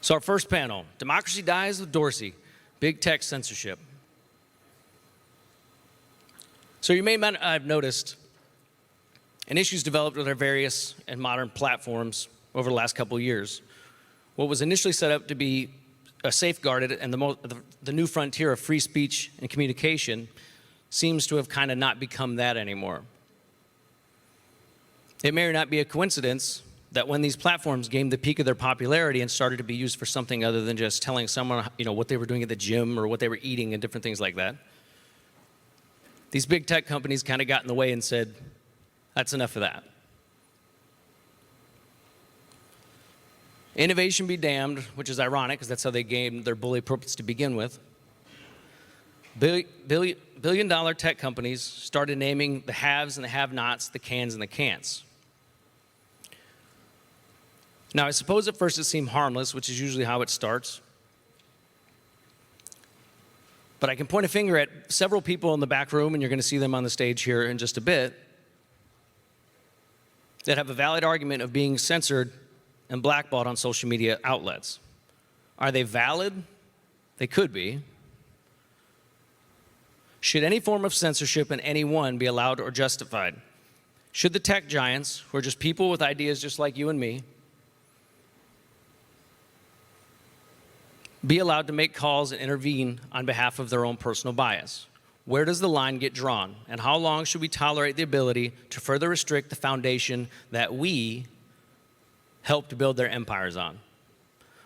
So our first panel, Democracy Dies with Dorsey, Big Tech Censorship. So you may have noticed an issue's developed with our various and modern platforms over the last couple of years. What was initially set up to be a safeguarded and the new frontier of free speech and communication seems to have kind of not become that anymore. It may or not be a coincidence that when these platforms gained the peak of their popularity and started to be used for something other than just telling someone, what they were doing at the gym or what they were eating and different things like that, these big tech companies kind of got in the way and said, that's enough of that. Innovation be damned, which is ironic because that's how they gained their bully purpose to begin with. Billion-dollar tech companies started naming the haves and the have-nots, the cans and the can'ts. Now, I suppose at first it seemed harmless, which is usually how it starts. But I can point a finger at several people in the back room, and you're going to see them on the stage here in just a bit, that have a valid argument of being censored and blackballed on social media outlets. Are they valid? They could be. Should any form of censorship in any one be allowed or justified? Should the tech giants, who are just people with ideas just like you and me, be allowed to make calls and intervene on behalf of their own personal bias? Where does the line get drawn? And how long should we tolerate the ability to further restrict the foundation that we helped build their empires on?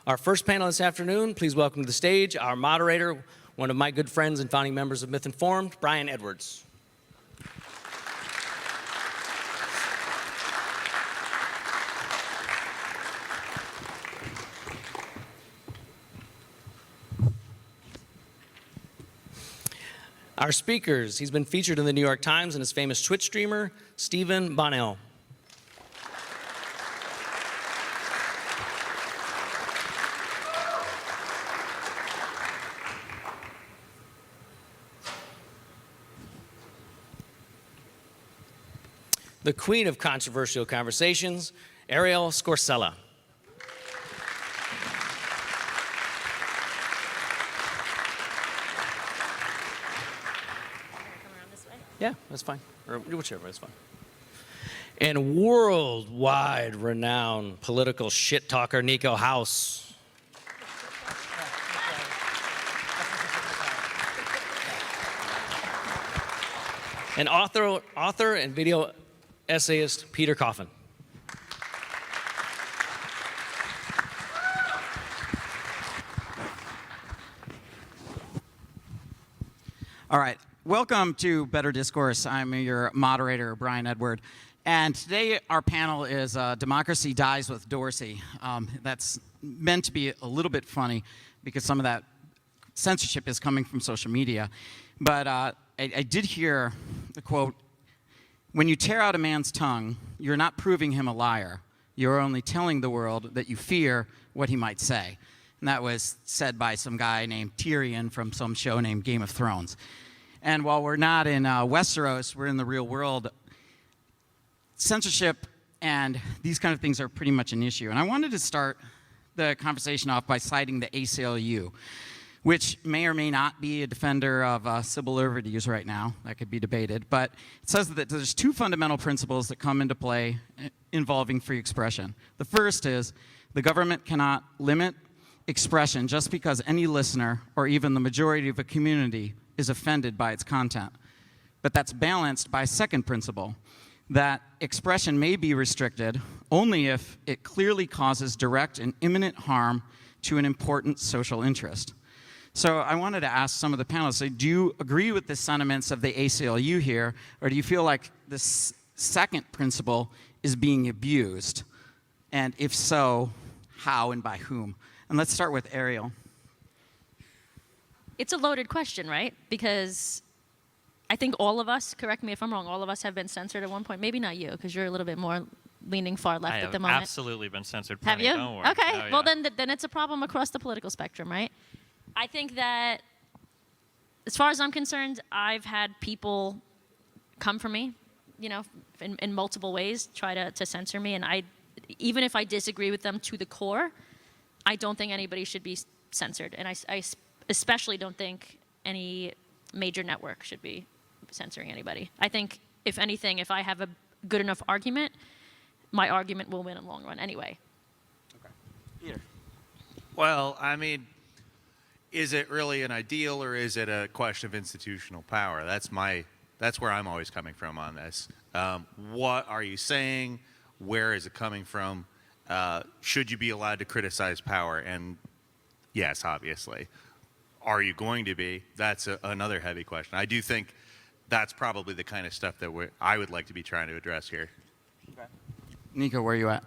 Our first panel this afternoon, please welcome to the stage our moderator, one of my good friends and founding members of Myth Informed, Brian Edwards. Our speakers, he's been featured in the New York Times and his famous Twitch streamer, Stephen Bonnell. The queen of controversial conversations, Arielle Scarcella. Yeah, that's fine. Or whichever, that's fine. And worldwide renowned political shit talker, Niko House. And author and video essayist, Peter Coffin. All right. Welcome to Better Discourse. I'm your moderator, Brian Edward. And today our panel is Democracy Dies with Dorsey. That's meant to be a little bit funny because some of that censorship is coming from social media. But I did hear the quote, "When you tear out a man's tongue, you're not proving him a liar. You're only telling the world that you fear what he might say." And that was said by some guy named Tyrion from some show named Game of Thrones. And while we're not in Westeros, we're in the real world, censorship and these kind of things are pretty much an issue. And I wanted to start the conversation off by citing the ACLU, which may or may not be a defender of civil liberties right now. That could be debated. But it says that there's two fundamental principles that come into play involving free expression. The first is the government cannot limit expression just because any listener or even the majority of a community is offended by its content. But that's balanced by a second principle, that expression may be restricted only if it clearly causes direct and imminent harm to an important social interest. So I wanted to ask some of the panelists, do you agree with the sentiments of the ACLU here, or do you feel like this second principle is being abused? And if so, how and by whom? And let's start with Arielle. It's a loaded question, right? Because I think all of us, correct me if I'm wrong, all of us have been censored at one point. Maybe not you, because you're a little bit more leaning far left at the moment. I have absolutely been censored. Have you? Don't worry. Okay. Oh, yeah. Well, then it's a problem across the political spectrum, right? I think that, as far as I'm concerned, I've had people come for me, in multiple ways, try to censor me, and even if I disagree with them to the core, I don't think anybody should be censored, and I especially don't think any major network should be censoring anybody. I think, if anything, if I have a good enough argument, my argument will win in the long run anyway. Okay. Peter. Well, I mean, is it really an ideal, or is it a question of institutional power? That's where I'm always coming from on this. What are you saying? Where is it coming from? Should you be allowed to criticize power? And yes, obviously. Are you going to be? That's another heavy question. I do think that's probably the kind of stuff that I would like to be trying to address here. Okay. Niko, where are you at?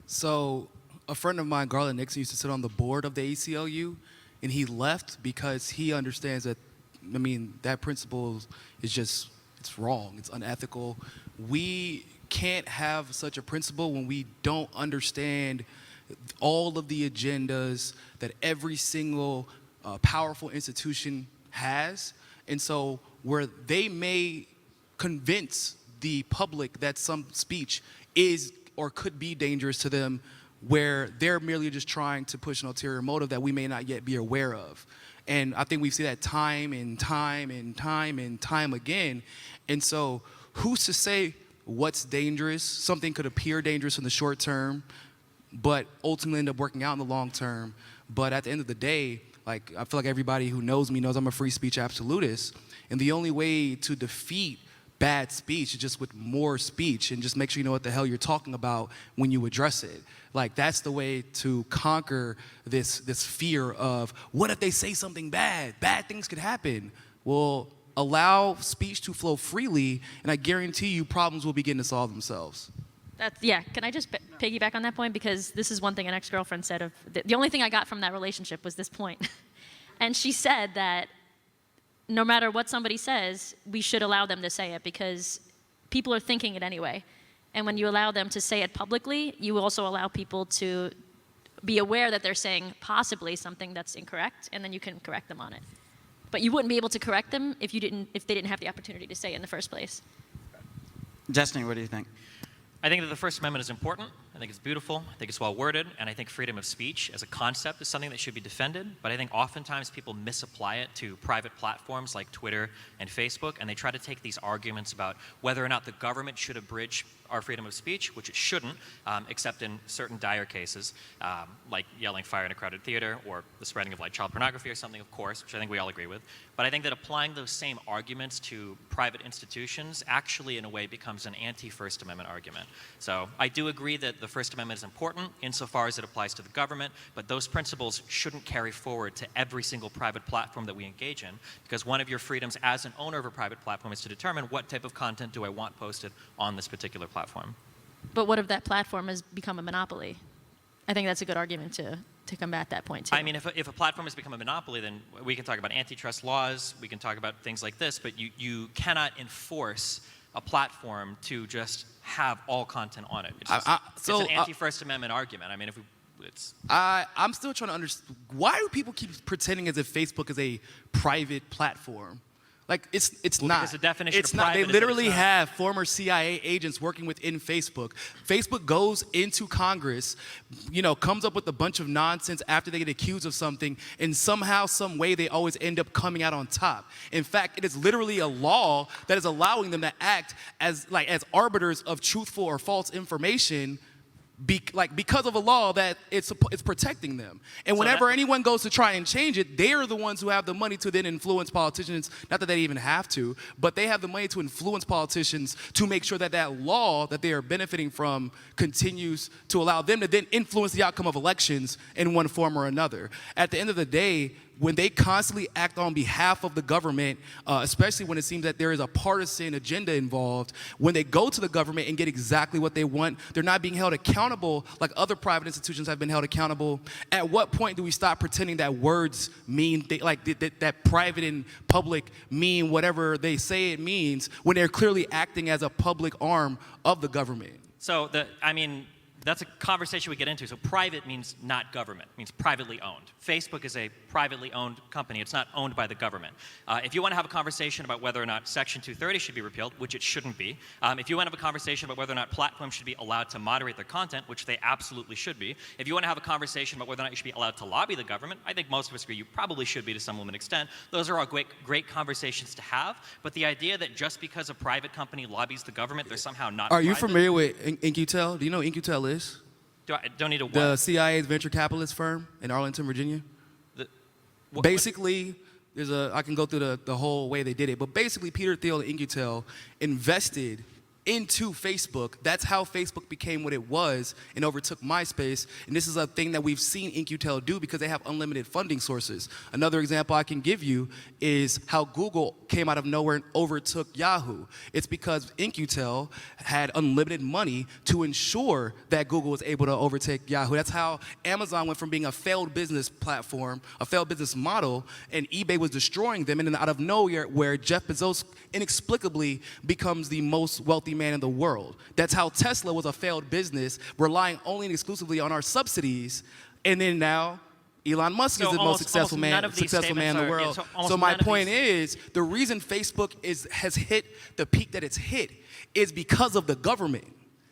So a friend of mine, Garland Nixon, used to sit on the board of the ACLU, and he left because he understands that, I mean, that principle is just, it's wrong, it's unethical. We can't have such a principle when we don't understand all of the agendas that every single powerful institution has. And so where they may convince the public that some speech is or could be dangerous to them, where they're merely just trying to push an ulterior motive that we may not yet be aware of. And I think we see that time and time and time and time again. And so who's to say what's dangerous? Something could appear dangerous in the short term, but ultimately end up working out in the long term. But at the end of the day, like, I feel like everybody who knows me knows I'm a free speech absolutist. And the only way to defeat bad speech is just with more speech, and just make sure you know what the hell you're talking about when you address it. Like, that's the way to conquer this fear of, what if they say something bad? Bad things could happen. Well, allow speech to flow freely, and I guarantee you problems will begin to solve themselves. Yeah, can I just piggyback on that point? Because this is one thing an ex-girlfriend said. The only thing I got from that relationship was this point. And she said that no matter what somebody says, we should allow them to say it, because people are thinking it anyway. And when you allow them to say it publicly, you also allow people to be aware that they're saying possibly something that's incorrect, and then you can correct them on it. But you wouldn't be able to correct them if they didn't have the opportunity to say it in the first place. Destiny, what do you think? I think that the First Amendment is important. I think it's beautiful. I think it's well worded. And I think freedom of speech as a concept is something that should be defended. But I think oftentimes people misapply it to private platforms like Twitter and Facebook, and they try to take these arguments about whether or not the government should abridge our freedom of speech, which it shouldn't, except in certain dire cases, like yelling fire in a crowded theater, or the spreading of like child pornography or something, of course, which I think we all agree with. But I think that applying those same arguments to private institutions actually, in a way, becomes an anti-First Amendment argument. So I do agree that the First Amendment is important insofar as it applies to the government, but those principles shouldn't carry forward to every single private platform that we engage in, because one of your freedoms as an owner of a private platform is to determine what type of content do I want posted on this particular platform. But what if that platform has become a monopoly? I think that's a good argument to combat that point, too. I mean, if a platform has become a monopoly, then we can talk about antitrust laws, we can talk about things like this, but you cannot enforce a platform to just have all content on it. It's, it's an anti-First Amendment argument. I mean, I'm still trying to understand, why do people keep pretending as if Facebook is a private platform? Like, it's not. Because the definition it's of not. private They is literally it's not. have former CIA agents working within Facebook. Facebook goes into Congress, comes up with a bunch of nonsense after they get accused of something, and somehow, some way, they always end up coming out on top. In fact, it is literally a law that is allowing them to act as arbiters of truthful or false information, because of a law that it's protecting them. And whenever anyone goes to try and change it, they're the ones who have the money to then influence politicians. Not that they even have to, but they have the money to influence politicians to make sure that that law that they are benefiting from continues to allow them to then influence the outcome of elections in one form or another. At the end of the day, when they constantly act on behalf of the government, especially when it seems that there is a partisan agenda involved, when they go to the government and get exactly what they want, they're not being held accountable like other private institutions have been held accountable. At what point do we stop pretending that words mean, that private and public mean whatever they say it means, when they're clearly acting as a public arm of the government? So, That's a conversation we get into. So private means not government, means privately owned. Facebook is a privately owned company. It's not owned by the government. If you want to have a conversation about whether or not Section 230 should be repealed, which it shouldn't be, if you want to have a conversation about whether or not platforms should be allowed to moderate their content, which they absolutely should be, if you want to have a conversation about whether or not you should be allowed to lobby the government, I think most of us agree you probably should be to some limited extent. Those are all great conversations to have. But the idea that just because a private company lobbies the government, they're somehow not Are you private. familiar with InQtel? Do you know what InQtel is? Don't need to The what? CIA's venture capitalist firm in Arlington, Virginia. Basically, I can go through the whole way they did it, but basically Peter Thiel and InQtel invested into Facebook. That's how Facebook became what it was and overtook MySpace. And this is a thing that we've seen InQtel do because they have unlimited funding sources. Another example I can give you is how Google came out of nowhere and overtook Yahoo. It's because InQtel had unlimited money to ensure that Google was able to overtake Yahoo. That's how Amazon went from being a failed business platform, a failed business model, and eBay was destroying them. And then out of nowhere, where Jeff Bezos inexplicably becomes the most wealthy man in the world. That's how Tesla was a failed business, relying only and exclusively on our subsidies. And then now, Elon Musk is the most successful man in the world. So my point is, the reason Facebook has hit the peak that it's hit is because of the government.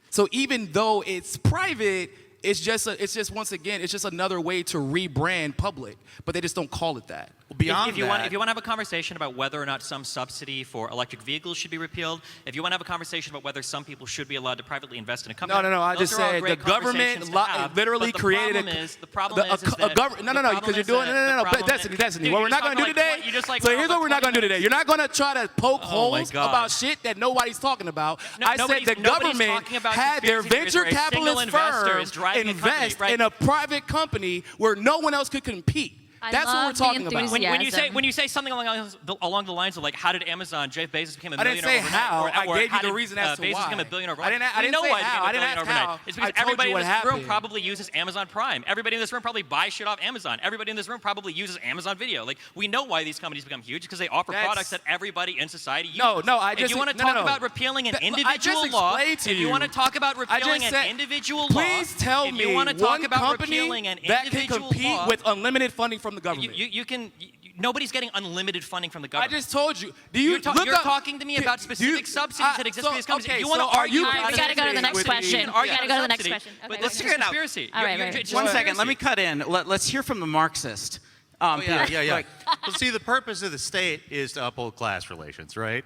So even though it's private, it's just once again, it's just another way to rebrand public, but they just don't call it that. Well, beyond if you want to have a conversation about whether or not some subsidy for electric vehicles should be repealed, if you want to have a conversation about whether some people should be allowed to privately invest in a company, no. I just said the government literally created the problem is that no, because you're doing Destiny. What we're not going to do today. So here's what we're not going to do today. You're not going to try to poke holes about shit that nobody's talking about. I said the government had their venture capitalist firm invest in a private company where no one else could compete. That's what we're talking about. When you say something along the lines of like, how did Jeff Bezos became a millionaire overnight? I didn't say how. I gave you the reason as to why. Bezos became a billionaire overnight. I didn't say how. I didn't ask how. It's because everybody in this room probably uses Amazon Prime. Everybody in this room probably buys shit off Amazon. Everybody in this room probably uses Amazon Video. Like, we know why these companies become huge, because they offer products that everybody in society uses. If you want to talk about repealing an individual law, if you want to talk about repealing an individual law, please tell me one company that can compete with unlimited funding from the government. Nobody's getting unlimited funding from the government. I just told you. You're talking to me about specific subsidies that exist for these companies. If you want to argue, we got to go to the next question. We got to go to the next question. But let's hear it out. All right. One second. Let me cut in. Let's hear from the Marxist. Yeah. Well, see, the purpose of the state is to uphold class relations, right?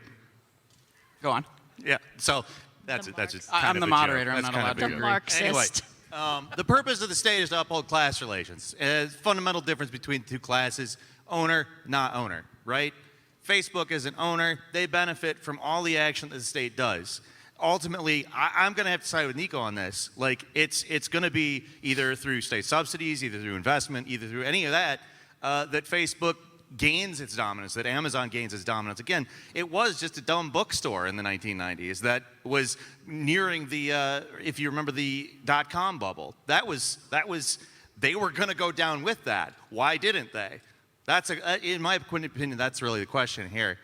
Go on. Yeah. So that's just. I'm the moderator. I'm not allowed to agree. The Marxist. Anyway, the purpose of the state is to uphold class relations. Fundamental difference between two classes: owner, not owner, right? Facebook is an owner. They benefit from all the action that the state does. Ultimately, I'm going to have to side with Niko on this. Like, it's going to be either through state subsidies, either through investment, either through any of that, that Facebook gains its dominance, that Amazon gains its dominance. Again, it was just a dumb bookstore in the 1990s that was nearing the, if you remember the .com bubble. That was, they were going to go down with that. Why didn't they? In my opinion, that's really the question here.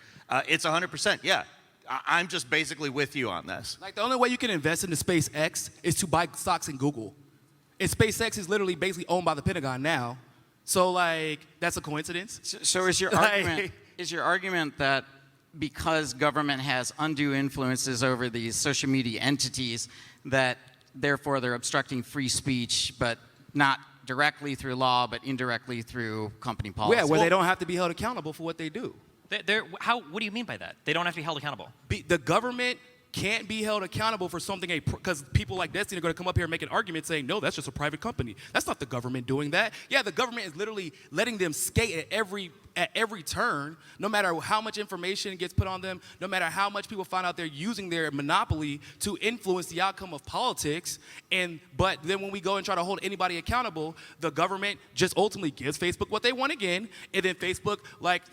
It's 100%, yeah. I'm just basically with you on this. Like, the only way you can invest into SpaceX is to buy stocks in Google. And SpaceX is literally basically owned by the Pentagon now. So, like, that's a coincidence? So is your argument that because government has undue influences over these social media entities, that therefore they're obstructing free speech, but not directly through law, but indirectly through company policy? Yeah, where they don't have to be held accountable for what they do. What do you mean by that? They don't have to be held accountable? The government can't be held accountable for something, because people like Destiny are going to come up here and make an argument saying, no, that's just a private company. That's not the government doing that. Yeah, the government is literally letting them skate at every turn, no matter how much information gets put on them, no matter how much people find out they're using their monopoly to influence the outcome of politics. But then when we go and try to hold anybody accountable, the government just ultimately gives Facebook what they want again, and then Facebook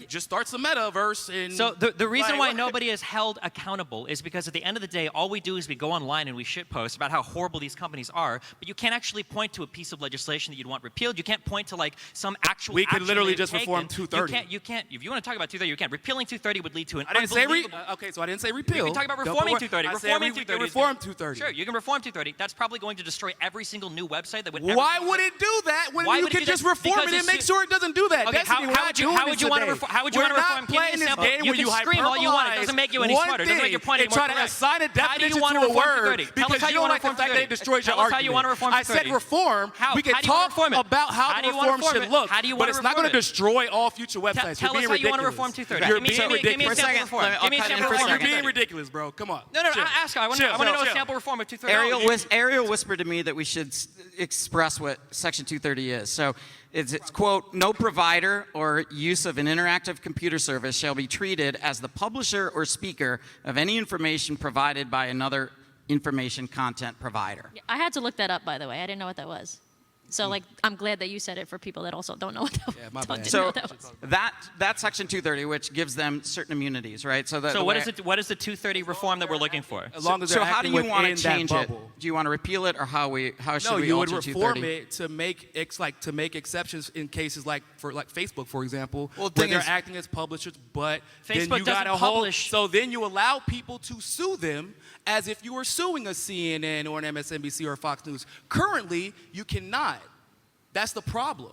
just starts the metaverse. And so the reason why nobody is held accountable is because at the end of the day, all we do is we go online and we shitpost about how horrible these companies are, but you can't actually point to a piece of legislation that you'd want repealed. You can't point to some actual. We could literally just reform 230. You can't. If you want to talk about 230, you can. Repealing 230 would lead to an I didn't say unbelievable. so I didn't say repeal. You can talk about Don't reforming put- 230. I said Reforming we 230. can reform 230. Sure, you can reform 230. That's probably going to destroy every single new website that would ever. Why would it do that when Why you would it can do just that? reform Because it and it's- make sure it doesn't do that? Okay, Destiny, how we're not would you doing want this to today. reform? How would you We're want to not reform? Give me playing an this example. game You where you can scream all you want. It hyperbolize doesn't make you any one smarter. It doesn't make your thing point any and more try to correct. assign a How do definition you want to to a reform word 230? Tell us because how you you don't want like to the fact that it destroys your Tell us how you want to argument. reform I said 230. reform. How? We can How do you want to talk reform it? about how How the do you want to reform reform should it? look, How do you but want it's to not going to reform it? destroy all future websites. Tell us how you want to reform 230. You're Give me being a ridiculous. sample reform. Give me a sample reform. You're being ridiculous, bro. Come on. No, Chill. ask her. I want to know a sample reform of 230. Arielle whispered to me that we should express what Section 230 is. So it's, quote, no provider or use of an interactive computer service shall be treated as the publisher or speaker of any information provided by another information content provider. I had to look that up, by the way. I didn't know what that was. So, like, I'm glad that you said it for people that also don't know what that, Yeah, my don't- bad. didn't know So what that was. that's Section 230, which gives them certain immunities, right? So, So what is the 230 reform that we're looking for? As long as so they're how do acting you want to within that change it? bubble. Do you want to repeal it, or how should No, we you would alter reform 230? it to make exceptions in cases like Facebook, for example, Well, the where thing they're is- acting as publishers, but then Facebook you got doesn't a whole. publish- So then you allow people to sue them as if you were suing a CNN or an MSNBC or Fox News. Currently, you cannot. That's the problem.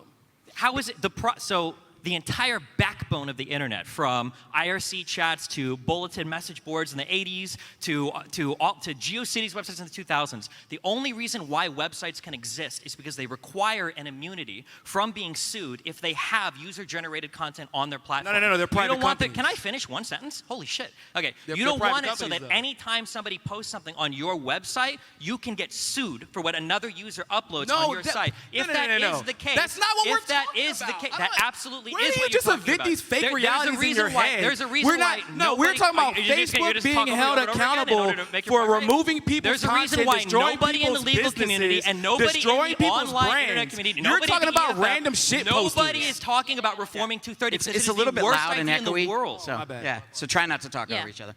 How is it so the entire backbone of the internet, from IRC chats to bulletin message boards in the 80s to GeoCities websites in the 2000s, the only reason why websites can exist is because they require an immunity from being sued if they have user-generated content on their platform. No, they're private You don't want companies. Can I finish one sentence? Holy shit. Okay, They're you don't private want it so companies, that though. anytime somebody posts something on your website, you can get sued for what another user uploads No, on your that- site. no, If no, that no, no. is the case, That's not what we're if that talking is the about. case, I that don't- absolutely Where is do you what you're just talking invent about. these fake There's a realities in your reason why. head? There's a reason We're not. why. No, we're talking about you're just Facebook being talk over held it over again in accountable order to make your for point right. removing people's There's a reason content, why destroying nobody in the people's legal community businesses, and nobody destroying in the people's online brands. internet community, You're nobody talking in the about EFF, random shit Nobody posters. is talking about reforming 230 because It's it a is little the bit worst loud and idea in the echoey. world. So My bad. yeah, so try not to talk Yeah. over each other.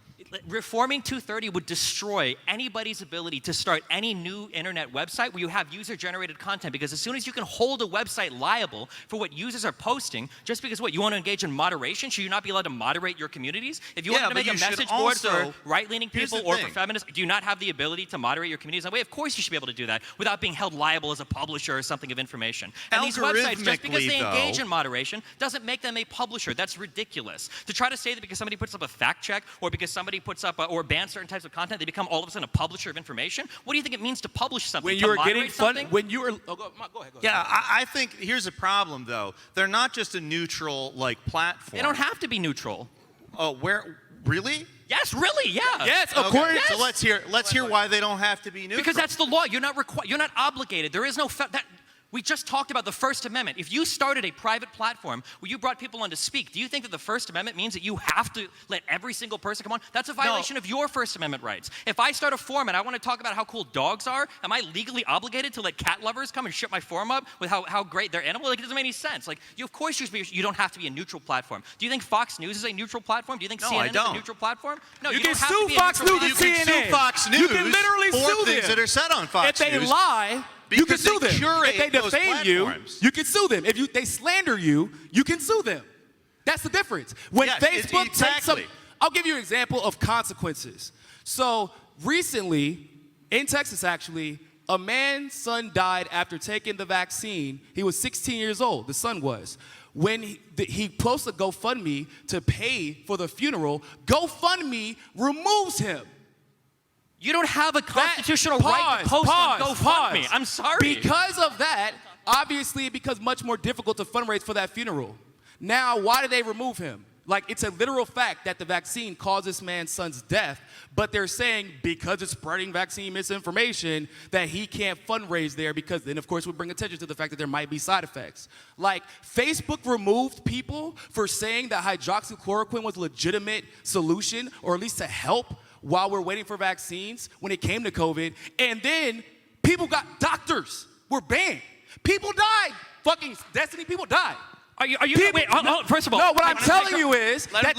Reforming 230 would destroy anybody's ability to start any new internet website where you have user-generated content, because as soon as you can hold a website liable for what users are posting, just because you want to engage in moderation, should you not be allowed to moderate your communities? If you Yeah, wanted to but make a you should message board for also- right-leaning Here's people the or for thing. feminists, do you not have the ability to moderate your communities in that way? Of course you should be able to do that without being held liable as a publisher or something of information. And these websites, just because they Algorithmically, engage though- in moderation doesn't make them a publisher. That's ridiculous. To try to say that because somebody puts up a fact check or because somebody puts up or bans certain types of content, they become all of a sudden a publisher of information. What do you think it means to publish something? When to you're moderate getting fun, something? when you were. Oh, go ahead. Yeah, I think here's a problem though. They're not just a neutral platform. They don't have to be neutral. Oh, where really? Yes, really, yeah. Yes, Okay, according so let's hear why they don't have to be neutral. Because that's the law. You're not obligated. There is no we just talked about the First Amendment. If you started a private platform where you brought people on to speak, do you think that the First Amendment means that you have to let every single person come on? That's a violation of your First Amendment rights. If I start a forum and I want to talk about how cool dogs are, am I legally obligated to let cat lovers come and shut my forum up with how great their animal? It doesn't make any sense. Of course you don't have to be a neutral platform. Do you think Fox News is a neutral platform? Do you think No, CNN I is a don't. neutral platform? No, You you can don't have sue to be a Fox neutral News you platform. and can CNN. sue Fox News You can literally for sue things them. that are said on Fox If they News. lie, you can because sue they them. curate If they those defame you, platforms. you can sue them. If they slander you, you can sue them. That's the difference. When Yes, Facebook takes some, exactly. I'll give you an example of consequences. So recently, in Texas actually, a man's son died after taking the vaccine. He was 16 years old, the son was. When he posted GoFundMe to pay for the funeral, GoFundMe removes him. You don't have a constitutional right to post on GoFundMe. I'm sorry. Because of that, obviously it becomes much more difficult to fundraise for that funeral. Now, why did they remove him? It's a literal fact that the vaccine caused this man's son's death, but they're saying because it's spreading vaccine misinformation that he can't fundraise there, because then, of course, we bring attention to the fact that there might be side effects. Facebook removed people for saying that hydroxychloroquine was a legitimate solution, or at least to help while we're waiting for vaccines when it came to COVID. And then doctors were banned. People died. Fucking Destiny, people died. Are you wait, first of all. No, what I'm telling you is that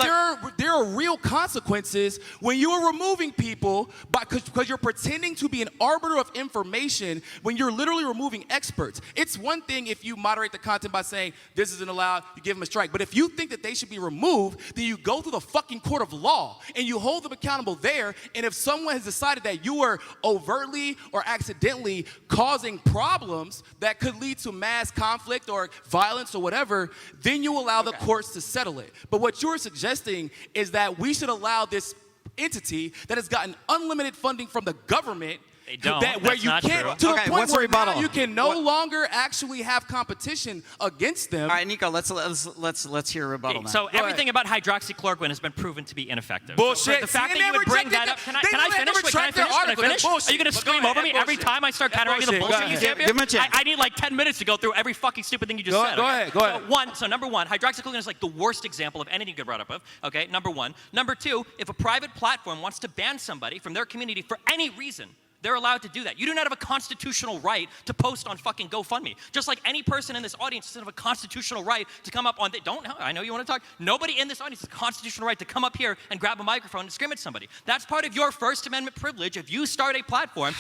there are real consequences when you are removing people because you're pretending to be an arbiter of information when you're literally removing experts. It's one thing if you moderate the content by saying this isn't allowed, you give them a strike. But if you think that they should be removed, then you go through the fucking court of law and you hold them accountable there. And if someone has decided that you are overtly or accidentally causing problems that could lead to mass conflict or violence or whatever, then you allow the courts to settle it. But what you're suggesting is that we should allow this entity that has gotten unlimited funding from the government. They don't. Where you can't, to the point what's the where now rebuttal? you can no longer actually have competition against them. All right, Niko, let's hear a rebuttal now. So everything about hydroxychloroquine has been proven to be ineffective. Bullshit. So the fact that you would bring that up, can I finish? Wait, can I finish? Are you going to scream over me every time I start counteracting the bullshit you say up here? Give him a chance. I need like 10 minutes to go through every fucking stupid thing you just said. Go ahead. So number one, hydroxychloroquine is like the worst example of anything you could brought up of. Okay, number one. Number two, if a private platform wants to ban somebody from their community for any reason, they're allowed to do that. You do not have a constitutional right to post on fucking GoFundMe. Just like any person in this audience doesn't have a constitutional right to come up on I know you want to talk. Nobody in this audience has a constitutional right to come up here and grab a microphone and scream at somebody. That's part of your First Amendment privilege. If you start a platform,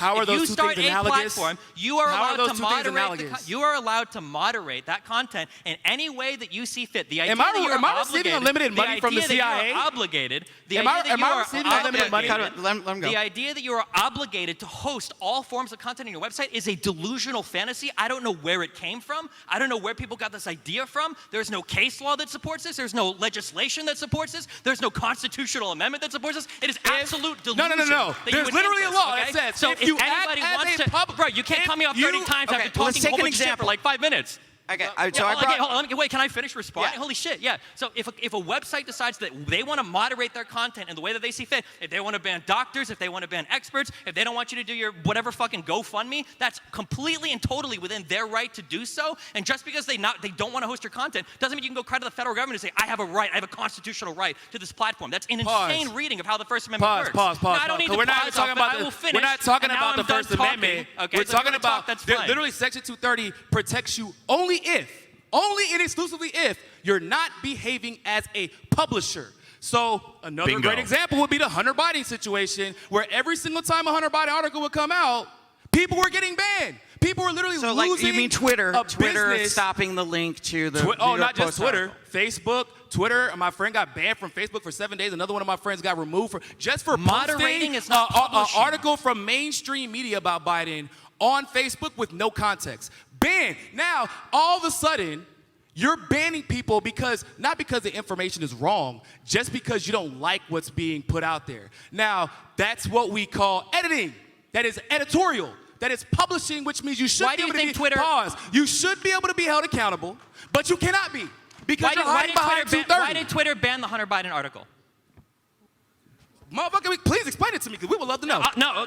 you are allowed to moderate that content in any way that you see fit. The idea am I receiving unlimited money from the CIA? Am I receiving unlimited money? Let him go. The idea that you are obligated to host all forms of content on your website is a delusional fantasy. I don't know where it came from. I don't know where people got this idea from. There's no case law that supports this. There's no legislation that supports this. There's no constitutional amendment that supports this. It is absolute delusion. No. There's literally a law that says so if you anybody act wants as a to, public, bro, you can't cut me off 30 times after let's talking take a whole an bunch of shit for example. like 5 minutes. Okay, Wait, can I finish responding? Yeah. Holy shit, yeah. So if a website decides that they want to moderate their content in the way that they see fit, if they want to ban doctors, if they want to ban experts, if they don't want you to do your whatever fucking GoFundMe, that's completely and totally within their right to do so. And just because they don't want to host your content doesn't mean you can go cry to the federal government and say, I have a right, I have a constitutional right to this platform. That's an insane reading of how the First Amendment works. Pause. No, I don't need to We're not pause talking about I will finish. We're not talking and now about the I'm done First Amendment. Okay, We're so talking about that's fine. literally Section 230 protects you only and exclusively if you're not behaving as a publisher. So another great example would be the Hunter Biden situation, where every single time a Hunter Biden article would come out, people were getting banned. People were literally losing. Like, you mean Twitter? Twitter business. Stopping the link to the not just Post Twitter, article. Facebook, Twitter. My friend got banned from Facebook for 7 days. Another one of my friends got removed for moderating posting is not publishing. an article from mainstream media about Biden on Facebook with no context. Banned. Now, all of a sudden, you're banning people not because the information is wrong, just because you don't like what's being put out there. Now, that's what we call editing. That is editorial. That is publishing, which means you should be able to be paused. You should be able to be held accountable, but you cannot be because you're hiding behind 230. Why did Twitter ban the Hunter Biden article? Motherfucker, please explain it to me because we would love to know.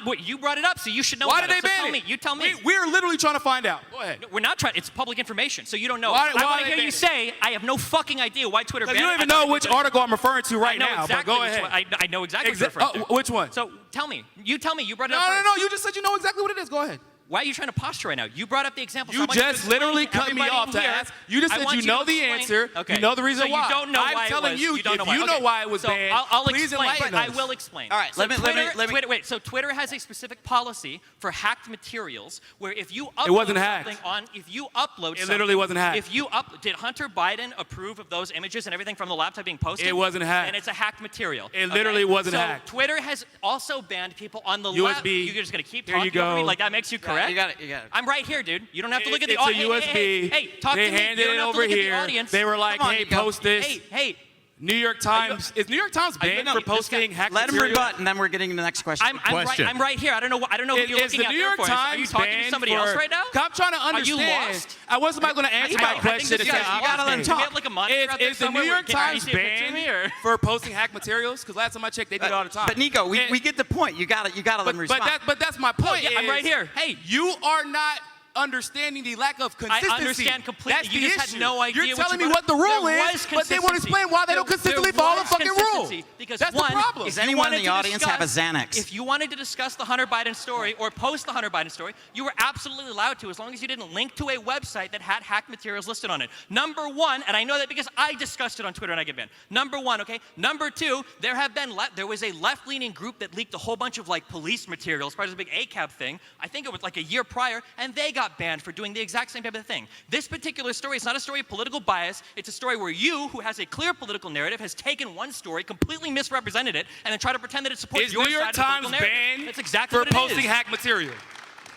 Wait, you brought it up, so you should know. Why did they so ban it? You tell me. We're literally trying to find out. Go ahead. We're not trying. It's public information, so you don't know. Why I want to they hear ban you it? say, I have no fucking idea why Twitter banned it. You don't even know which article I'm referring to right now, but go ahead. I know exactly what you're referring to. Which one? So tell me. You tell me. You brought it up No. first. You just said you know exactly what it is. Go ahead. Why are you trying to posture right now? You brought up the example. You just literally cut me off to ask. You just said you know the answer. Okay. You know the reason why. You don't know why I'm telling you, if you know why it was banned, I'll please explain. enlighten us. I will explain. All right, so let me. Wait. So Twitter has a specific policy for hacked materials where if you upload wasn't hacked. if you upload It literally wasn't hacked. If you did Hunter Biden approve of those images and everything from the laptop being posted? It wasn't hacked. And it's a hacked material. It literally wasn't hacked. So Twitter has also banned people on the USB. You're just gonna keep Here you talking over me go. like that makes you correct? You got it. I'm right here, dude. You don't have to look at the It's a audience. USB. Hey, talk they to me. handed You don't it have to over look at the here. audience. They were like, Come on, hey, Niko. post this. Hey. New York Times. Is New York Times banned for posting hacked Let him material? rebut, and then we're getting to the next question. I'm right here. I don't know who you're Is looking the at New there York for. Are you Times talking to banned somebody for- else right now? I'm trying to Are you understand. lost? I wasn't somebody going to ask you my question. You gotta let him talk. Do we have like a monitor out there Is the somewhere New where York can you Times see a picture of me, or? banned for posting hacked materials? Because last time I checked, they did it all the time. But Niko, we get the point. You got to let him respond. But that's my point. Yeah, I'm right here. Hey. You are not understanding the lack of consistency. I understand completely. That's You the just had issue. no idea You're what telling you me brought what the up. rule There is, was but they won't consistency. explain why they don't consistently follow the fucking rule. Consistency, because That's one, the problem. Does if you anyone in wanted the to audience have a discuss- Xanax? If you wanted to discuss the Hunter Biden story or post the Hunter Biden story, you were absolutely allowed to, as long as you didn't link to a website that had hacked materials listed on it. Number one, and I know that because I discussed it on Twitter and I get banned. Number one, okay? Number two, there was a left-leaning group that leaked a whole bunch of like police materials, part of the big ACAB thing. I think it was like a year prior, and they got banned for doing the exact same type of thing. This particular story is not a story of political bias. It's a story where you, who has a clear political narrative, has taken one story, completely misrepresented it, and then try to pretend that it supports Is your New York side of the political Times narrative. banned That's exactly for what it posting is. hack material?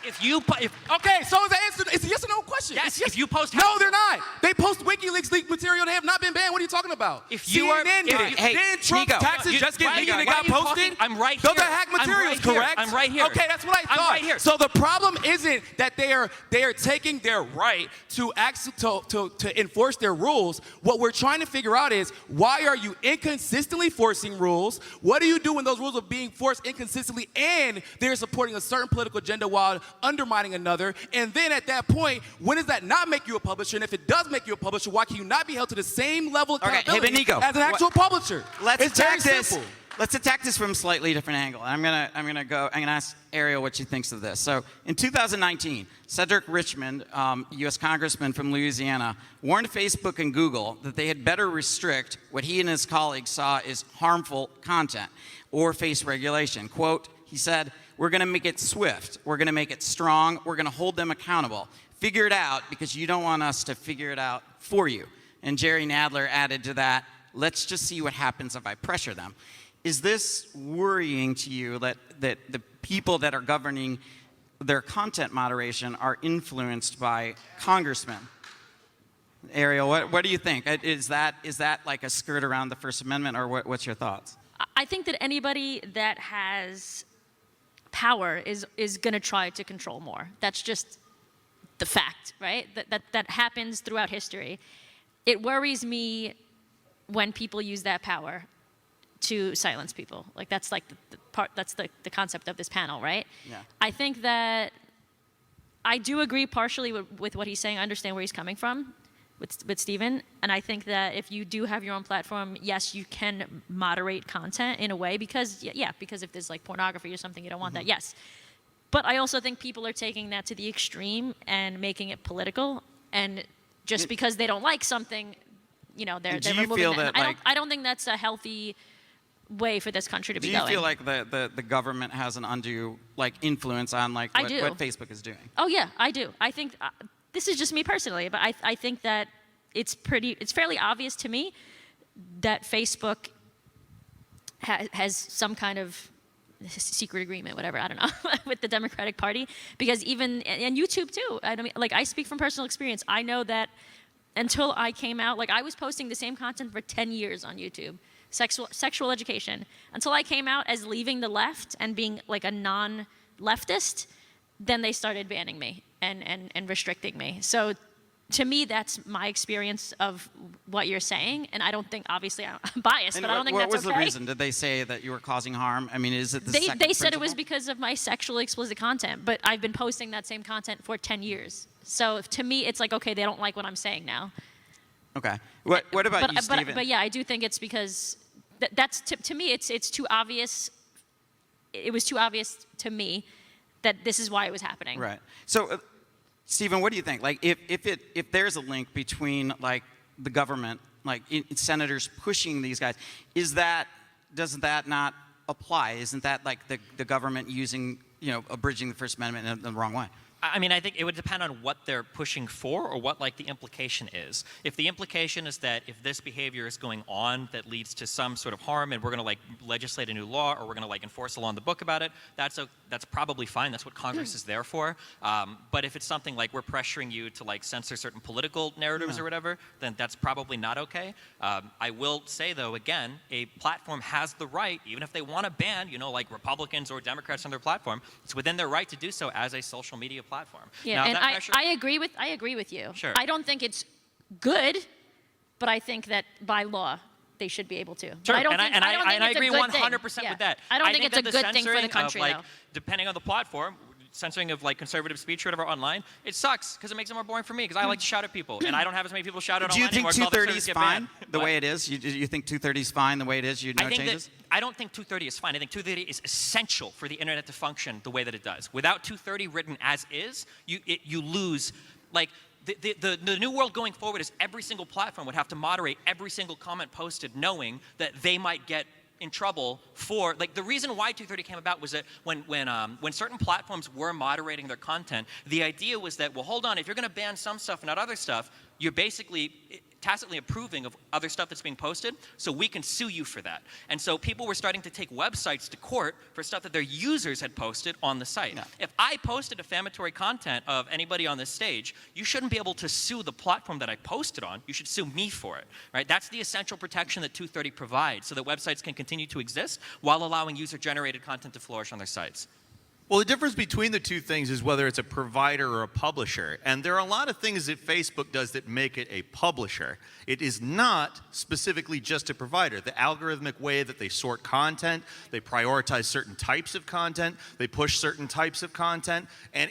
Okay, so is the answer, it's a yes or no question. Yes, It's yes. if you post No, they're not. They post WikiLeaks leaked material. They have not been banned. What are you talking about? If you are- CNN if did. you- Hey, Didn't Trump's Niko. taxes just get why leaked and it are got you posted? talking- I'm right Those here. are hack I'm materials, right here. correct? I'm right here. Okay, that's what I thought. I'm right here. So the problem isn't that they are taking their right to enforce their rules. What we're trying to figure out is, why are you inconsistently forcing rules? What do you do when those rules are being forced inconsistently and they're supporting a certain political agenda while undermining another? And then at that point, when does that not make you a publisher? And if it does make you a publisher, why can you not be held to the same level of Okay, hey, accountability but Niko, as an actual publisher? Let's It's very attack this. simple. Let's attack this from a slightly different angle. I'm gonna ask Arielle what she thinks of this. So in 2019, Cedric Richmond, U.S. Congressman from Louisiana, warned Facebook and Google that they had better restrict what he and his colleagues saw as harmful content or face regulation. Quote, he said, "We're going to make it swift. We're going to make it strong. We're going to hold them accountable. Figure it out because you don't want us to figure it out for you." And Jerry Nadler added to that, "Let's just see what happens if I pressure them." Is this worrying to you that the people that are governing their content moderation are influenced by congressmen? Arielle, what do you think? Is that like a skirt around the First Amendment, or what's your thoughts? I think that anybody that has power is going to try to control more. That's just the fact, right? That happens throughout history. It worries me when people use that power to silence people. Like that's like that's the concept of this panel, right? Yeah. I think that I do agree partially with what he's saying. I understand where he's coming from with Stephen. And I think that if you do have your own platform, yes, you can moderate content in a way because if there's like pornography or something, you don't want that, yes. But I also think people are taking that to the extreme and making it political. And just because they don't like something, they're removing feel that. that, I don't think that's a healthy way for this country to be going. Do you feel like the government has an undue influence on what Facebook is doing? Oh yeah, I do. I think this is just me personally, but I think that it's fairly obvious to me that Facebook has some kind of secret agreement, whatever, I don't know, with the Democratic Party, because and YouTube too. I mean, I speak from personal experience. I know that until I came out, I was posting the same content for 10 years on YouTube. Sexual education, until I came out as leaving the left and being a non-leftist, then they started banning me and restricting me. So to me, that's my experience of what you're saying, and I don't think, obviously, I'm biased, but I don't think that's okay. What was the reason? Did they say that you were causing harm? I mean, is it the second They said it was principle? because of my sexually explicit content, but I've been posting that same content for 10 years. So to me, it's okay, they don't like what I'm saying now. Okay. What about you, Stephen? But yeah, I do think it's because that's to me, it's too obvious. It was too obvious to me that this is why it was happening. Right. So, Stephen, what do you think? If there's a link between the government, senators pushing these guys, doesn't that not apply? Isn't that the government using abridging the First Amendment in the wrong way? I mean, I think it would depend on what they're pushing for or what the implication is. If the implication is that if this behavior is going on that leads to some sort of harm and we're going to legislate a new law or we're going to enforce a law in the book about it, that's probably fine. That's what Congress is there for. But if it's something like we're pressuring you to censor certain political narratives or whatever, then that's probably not okay. I will say though, again, a platform has the right, even if they want to ban, Republicans or Democrats on their platform, it's within their right to do so as a social media platform. Yeah, now, and that pressure, I agree with you. Sure. I don't think it's good, but I think that by law they should be able to. Sure, But I don't and think, I agree it's a good thing. 100% Yeah. with that. I don't think it's a that good thing for the censoring country, of, though. depending on the platform, censoring of like conservative speech or whatever online, it sucks because it makes it more boring for me because I like to shout at people and I don't have as many people shout at Do you online think anymore. 'Cause all the 230 is services get fine banned. the What? way it is? You think 230 is fine the way it is? No changes? I don't think 230 is fine. I think 230 is essential for the internet to function the way that it does. Without 230 written as is, you lose. Like the new world going forward is every single platform would have to moderate every single comment posted, knowing that they might get in trouble for, like, the reason why 230 came about was that when certain platforms were moderating their content, the idea was that, well, hold on, if you're going to ban some stuff and not other stuff, you're basically tacitly approving of other stuff that's being posted, so we can sue you for that. And so people were starting to take websites to court for stuff that their users had posted on the site. Yeah. If I posted defamatory content of anybody on this stage, you shouldn't be able to sue the platform that I posted on. You should sue me for it, right? That's the essential protection that 230 provides so that websites can continue to exist while allowing user-generated content to flourish on their sites. Well, the difference between the two things is whether it's a provider or a publisher. And there are a lot of things that Facebook does that make it a publisher. It is not specifically just a provider. The algorithmic way that they sort content, they prioritize certain types of content, they push certain types of content, and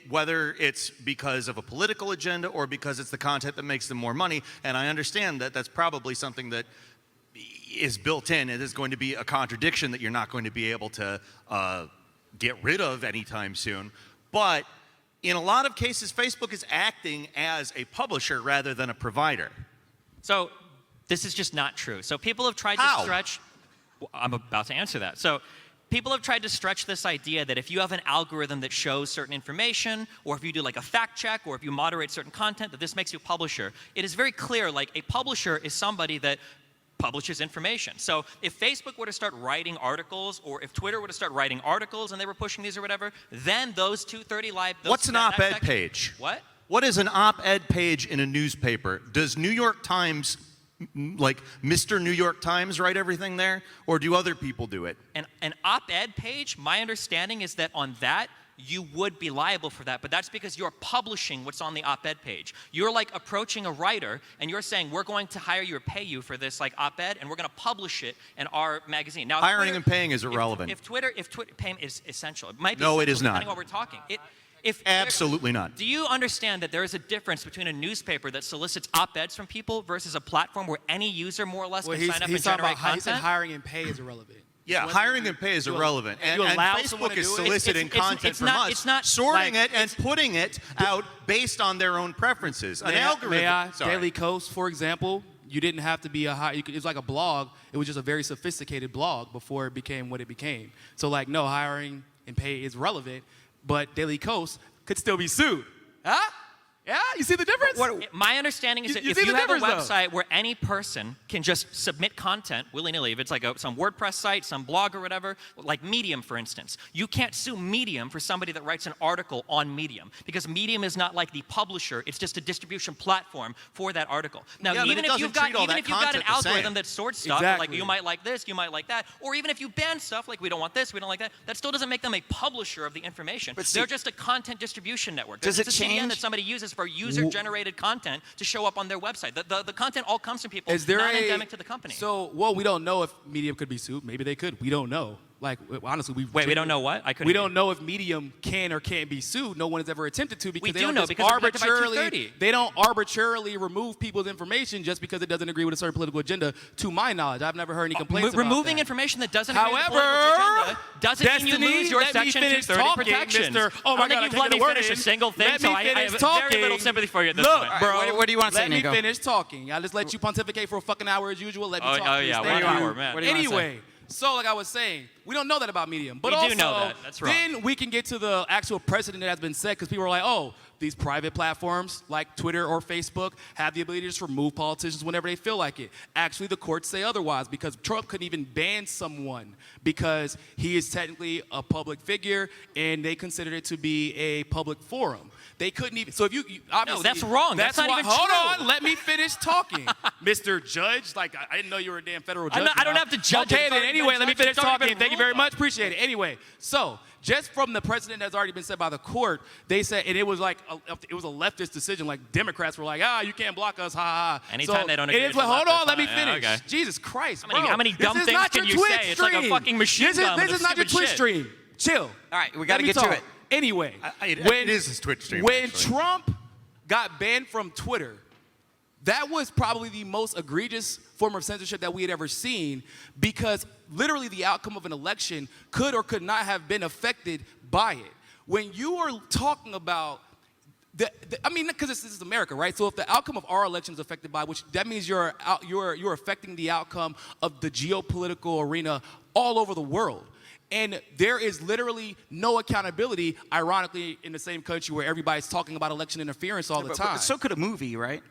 whether it's because of a political agenda or because it's the content that makes them more money, and I understand that that's probably something that is built in. It is going to be a contradiction that you're not going to be able to get rid of anytime soon. But in a lot of cases, Facebook is acting as a publisher rather than a provider. So this is just not true. So people have tried to stretch. Well, I'm about to answer that. So people have tried to stretch this idea that if you have an algorithm that shows certain information, or if you do like a fact check, or if you moderate certain content, that this makes you a publisher. It is very clear, like, a publisher is somebody that publishes information. So if Facebook were to start writing articles, or if Twitter were to start writing articles and they were pushing these or whatever, then those 230 live... What's an op-ed page? What? What is an op-ed page in a newspaper? Does New York Times, like Mr. New York Times, write everything there? Or do other people do it? An op-ed page, my understanding is that on that, you would be liable for that, but that's because you're publishing what's on the op-ed page. You're like approaching a writer and you're saying, we're going to hire you or pay you for this like op-ed, and we're going to publish it in our magazine. Now, hiring and paying is irrelevant. If Twitter paying is essential. It might be no, it is depending not. on what we're talking. Absolutely not. Do you understand that there is a difference between a newspaper that solicits op-eds from people versus a platform where any user more or less can sign up and generate content? He said hiring and pay is irrelevant. Yeah, hiring and pay is irrelevant. And Facebook is soliciting content from us, sorting it and putting it out based on their own preferences. An algorithm. Daily Kos, for example, you didn't have to be it was like a blog. It was just a very sophisticated blog before it became what it became. So, like, no, hiring and pay is relevant, but Daily Kos could still be sued. Huh? Yeah, you see the difference? My understanding is that if you have a website where any person can just submit content willy-nilly, if it's like some WordPress site, some blog or whatever, like Medium, for instance, you can't sue Medium for somebody that writes an article on Medium, because Medium is not like the publisher, it's just a distribution platform for that article. Now, even if you've got an algorithm that sorts stuff, like you might like this, you might like that, or even if you ban stuff like we don't want this, we don't like that, that still doesn't make them a publisher of the information. They're just a content distribution network. Does it change? It's a CDN that somebody uses for user-generated content to show up on their website. The content all comes from people, not endemic to the company. So, well, we don't know if Medium could be sued. Maybe they could. We don't know. Like, honestly, we don't know what? We don't know if Medium can or can't be sued. No one has ever attempted to, because they don't arbitrarily remove people's information just because it doesn't agree with a certain political agenda. To my knowledge, I've never heard any complaints about removing that. information that doesn't agree with the political agenda doesn't mean you lose your Section 230 protections. Oh my God, I don't think you've let me finish a single thing, so I have very little sympathy for you at this point. Bro, what do you want to say, Niko? Let me finish talking. I'll just let you pontificate for a fucking hour as usual. Let me talk. Oh yeah, 1 hour, man. Anyway. So, like I was saying, we don't know that about Medium. But we do know that. That's wrong. Then we can get to the actual precedent that has been set, because people are like, oh, these private platforms like Twitter or Facebook have the ability to just remove politicians whenever they feel like it. Actually, the courts say otherwise, because Trump couldn't even ban someone because he is technically a public figure and they considered it to be a public forum. They couldn't even. So if you obviously, no, that's wrong. That's not even true. Hold on, let me finish talking, Mr. Judge. Like, I didn't know you were a damn federal judge. I don't have to judge. Okay, then anyway, let me finish talking. Thank you very much. Appreciate it. Anyway, so just from the precedent that's already been set by the court, they said, and it was like it was a leftist decision. Like, Democrats were like, you can't block us, ha ha. Anytime they don't agree with hold on, let me finish. Okay. Jesus Christ, how many dumb things can you say? It's like a fucking machine gun. This is not your Twitch stream. Chill. All right, we got to get to it. Anyway, it is his Twitch stream. When actually. Trump got banned from Twitter, that was probably the most egregious form of censorship that we had ever seen, because literally the outcome of an election could or could not have been affected by it. When you are talking about I mean, because this is America, right? So if the outcome of our election is affected by, which that means you're affecting the outcome of the geopolitical arena all over the world. And there is literally no accountability, ironically, in the same country where everybody's talking about election interference all the time. But so could a movie, right?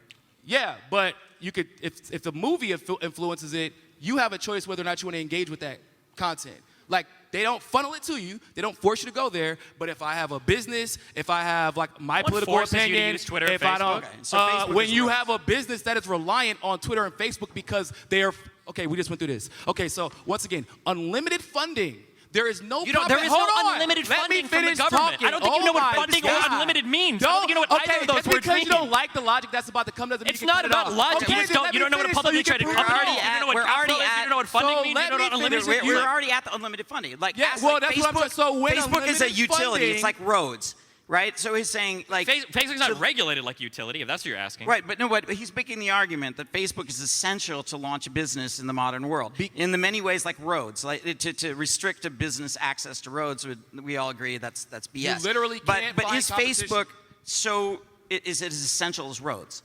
Yeah, but you could, if the movie influences it, you have a choice whether or not you want to engage with that content. Like, they don't funnel it to you. They don't force you to go there. But if I have a business, if I have like my political opinion, you to use Twitter, if Facebook? I don't, Okay, so Facebook when is you worse. have a business that is reliant on Twitter and Facebook because they are, okay, we just went through this. Okay, so once again, unlimited funding. There is no There is Hold no on. unlimited Let me funding from the finish government. talking. I don't think you know what my funding or God. unlimited means. I don't think you know what either of those just words because mean. you don't like the logic that's about to come doesn't mean It's you can not cut it about off. logic. Okay, You just then don't. let You me don't know what a finish so publicly you can traded prove company it. is. You don't know what we're already capital is. You don't know what at- funding so means. let You don't know me what unlimited finish. We're You- already at the unlimited funding. Like, Yeah, ask, well, like that's what I'm Facebook, saying. So when Facebook is a unlimited utility. It's funding- like roads, right? So he's saying, like, Facebook's not regulated like utility, if that's what you're asking. right, but no, but he's making the argument that Facebook is essential to launch a business in the modern world. In the many ways, like roads, like to restrict a business access to roads, we all agree that's BS. You literally can't But find is competition. Facebook is it as essential as roads?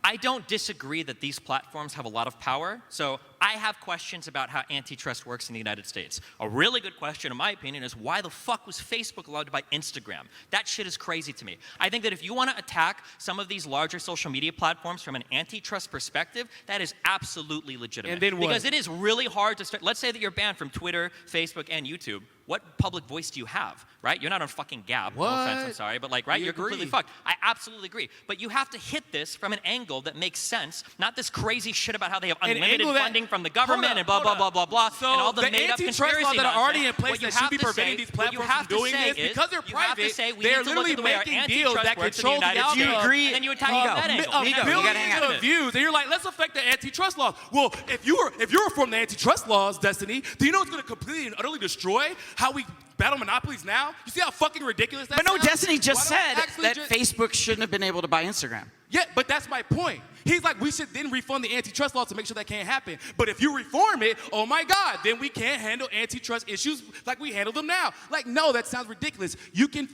I don't disagree that these platforms have a lot of power. So I have questions about how antitrust works in the United States. A really good question, in my opinion, is why the fuck was Facebook allowed to buy Instagram? That shit is crazy to me. I think that if you want to attack some of these larger social media platforms from an antitrust perspective, that is absolutely legitimate. And then what? Because it is really hard to start. Let's say that you're banned from Twitter, Facebook, and YouTube. What public voice do you have, right? You're not on fucking Gap. What? No offense, I'm sorry, but like, right? We You're completely agree. fucked. I absolutely agree. But you have to hit this from an angle that makes sense, not this crazy shit about how they have An unlimited angle that- funding from the government Hold and blah, up, blah, hold blah, up. blah, blah, So and all the the made-up antitrust conspiracy laws that are already in nonsense. place What you that should have be to preventing say- these what you platforms have from to doing say this, because they're you have to private, say we they're need to look literally at the way our making deals antitrust that works in the control the United States. outcome. agree? And then you attack Niko, from that angle. Niko, you gotta Billions hang on. of views, and you're like, let's affect the antitrust laws. Well, if you reform the antitrust laws, Destiny, do you know it's going to completely and utterly destroy how we battle monopolies now? You see how fucking ridiculous that But no, sounds? Destiny just Why don't said we actually that just- Facebook shouldn't have been able to buy Instagram. Yeah, but that's my point. He's like, we should then refund the antitrust laws to make sure that can't happen. But if you reform it, oh my God, then we can't handle antitrust issues like we handle them now. Like, no, that sounds ridiculous. You can,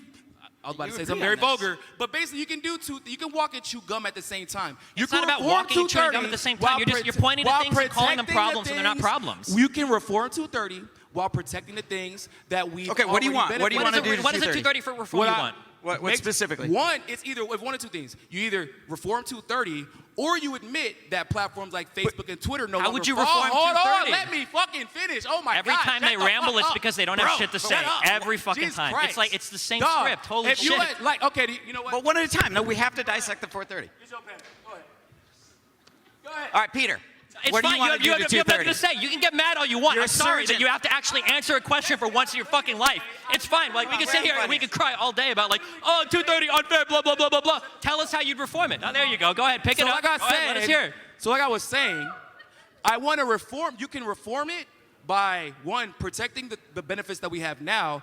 I was about to say something very vulgar, but basically you can walk and chew gum at the same time. You It's can not about reform walking and chewing gum 230 at the same while time. You're pointing to while things and calling them protecting the problems when they're not things- problems. You can reform 230 while protecting the things that we Okay, what do you want? What do you What wanna is do it- to what is it 230? 230 for reform you want? What specifically? One, it's either one of two things. You either reform 230 or you admit that platforms like Facebook and Twitter no How longer would you fall. reform Hold on, 230? let me fucking finish. Oh my Every God. time shut they the ramble, fuck it's up. because they don't have Bro, shit to shut say. up. Every fucking Jesus time. Christ. It's the same Dog, script. Holy if you shit. let- like, okay, you know what? But one at a time. No, we have to dissect the 430. Here's your pen. Go ahead. Go ahead. All right, Peter. It's what do fine. you want to do you to have nothing 230? to say. You can get mad all you want. You're I'm a sorry that surgeon. you have to actually answer a question for once in your fucking life. It's fine. Like we can sit here and we can cry all day about like, oh, 230 unfair, blah blah blah blah blah. Tell us how you'd reform it. Oh, there you go. Go ahead, pick So it up. like I Go ahead, let us said, hear it. so like I was saying, I want to reform. You can reform it by, one, protecting the benefits that we have now,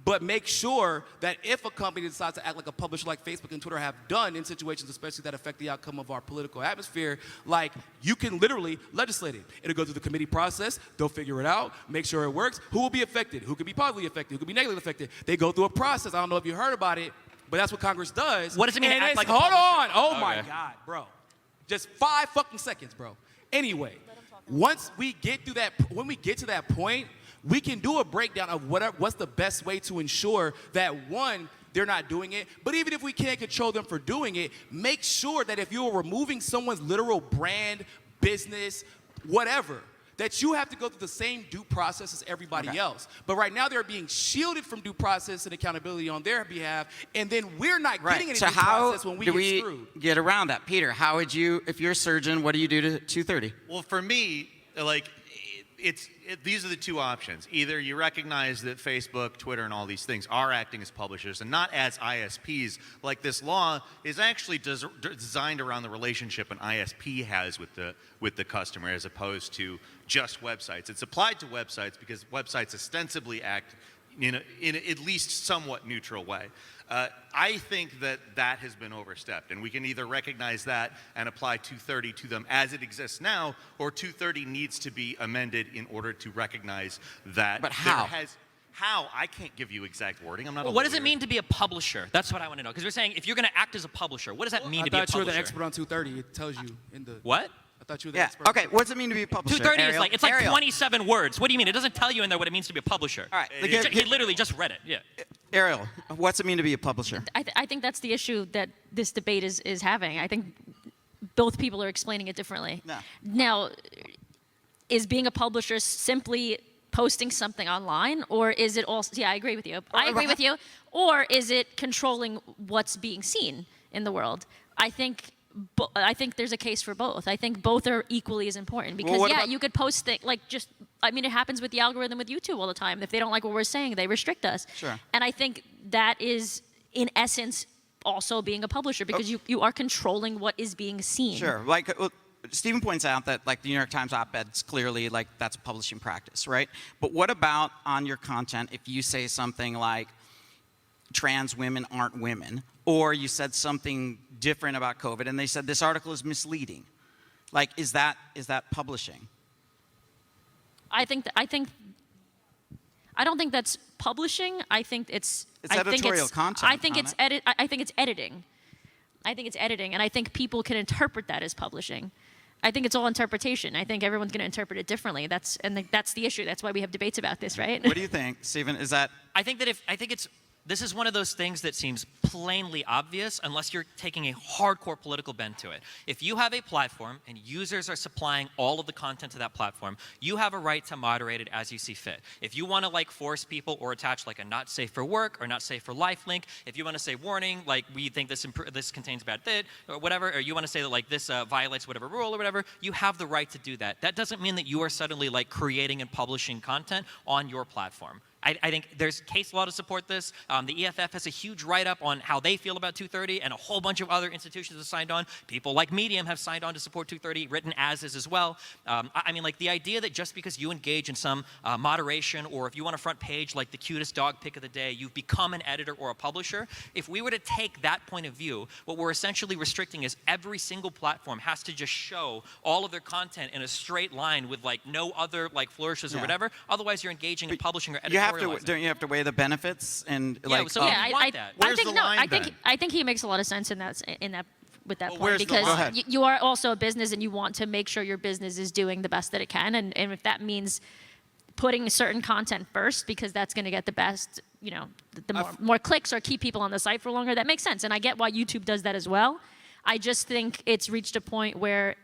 but make sure that if a company decides to act like a publisher like Facebook and Twitter have done in situations especially that affect the outcome of our political atmosphere, like you can literally legislate it. It'll go through the committee process. They'll figure it out, make sure it works. Who will be affected? Who could be positively affected? Who could be negatively affected? They go through a process. I don't know if you heard about it, but that's what Congress does. What does it mean to And act it's- like a hold on. publisher? Oh my Okay. God, bro. Just 5 fucking seconds, bro. Anyway, once we get through that, when we get to that point, we can do a breakdown of what's the best way to ensure that, one, they're not doing it, but even if we can't control them for doing it, make sure that if you're removing someone's literal brand, business, whatever, that you have to go through the same due process as everybody else. But right now they're being shielded from due process and accountability on their behalf, and then we're not getting any So due how process when we do get we screwed. get around that? Peter, how would you, if you're a surgeon, what do you do to 230? Well, for me, like, these are the two options. Either you recognize that Facebook, Twitter, and all these things are acting as publishers and not as ISPs. Like this law is actually designed around the relationship an ISP has with the customer as opposed to just websites. It's applied to websites because websites ostensibly act in at least somewhat neutral way. I think that has been overstepped, and we can either recognize that and apply 230 to them as it exists now, or 230 needs to be amended in order to recognize that. But how? How? I can't give you exact wording. I'm not a What does it lawyer. mean to be a publisher? That's what I want to know. Because we're saying if you're going to act as a publisher, what does that mean I to be a thought you were publisher? the expert on 230. It tells you in the. What? I thought you were the Yeah. expert. Okay. What does it mean to be a publisher? 230 is Arielle? like, it's like Arielle. 27 words. What do you mean? It doesn't tell you in there what it means to be a publisher. All right. He literally just read it. Yeah. Arielle, what's it mean to be a publisher? I think that's the issue that this debate is having. I think both people are explaining it differently. No. Now, is being a publisher simply posting something online, or is it also? Yeah, I agree with you. I agree with you. Or is it controlling what's being seen in the world? I think there's a case for both. I think both are equally as important because what about- you could post things like just. I mean, it happens with the algorithm with YouTube all the time. If they don't like what we're saying, they restrict us. Sure. And I think that is, in essence, also being a publisher because you are controlling what is being seen. Sure. Like Stephen points out that like the New York Times op-ed's clearly like that's publishing practice, right? But what about on your content if you say something like trans women aren't women, or you said something different about COVID and they said this article is misleading? Like, is that publishing? I don't think that's publishing. I think it's. It's I think editorial it's, content, I think it's isn't I think it's editing. I think it's editing, and I think people can interpret that as publishing. I think it's all interpretation. I think everyone's going to interpret it differently. That's the issue. That's why we have debates about this, right? What do you think, Stephen? Is that I think this is one of those things that seems plainly obvious unless you're taking a hardcore political bent to it. If you have a platform and users are supplying all of the content to that platform, you have a right to moderate it as you see fit. If you want to like force people or attach like a not safe for work or not safe for life link, if you want to say warning, like we think this contains bad bit or whatever, or you want to say that like this violates whatever rule or whatever, you have the right to do that. That doesn't mean that you are suddenly like creating and publishing content on your platform. I think there's case law to support this. The EFF has a huge write-up on how they feel about 230, and a whole bunch of other institutions have signed on. People like Medium have signed on to support 230, written as is as well. I mean, like the idea that just because you engage in some moderation, or if you want a front page like the cutest dog pic of the day, you've become an editor or a publisher. If we were to take that point of view, what we're essentially restricting is every single platform has to just show all of their content in a straight line with like no other like flourishes or whatever. Otherwise, you're engaging in publishing or editorializing. don't you have to weigh the benefits and Yeah, like? so yeah, I want that. Where's think the no. line then? I think he makes a lot of sense in that with that Well, point where's the because line? Go ahead. you are also a business and you want to make sure your business is doing the best that it can, and if that means putting certain content first because that's going to get the best, the more clicks or keep people on the site for longer, that makes sense, and I get why YouTube does that as well. I just think it's reached a point where,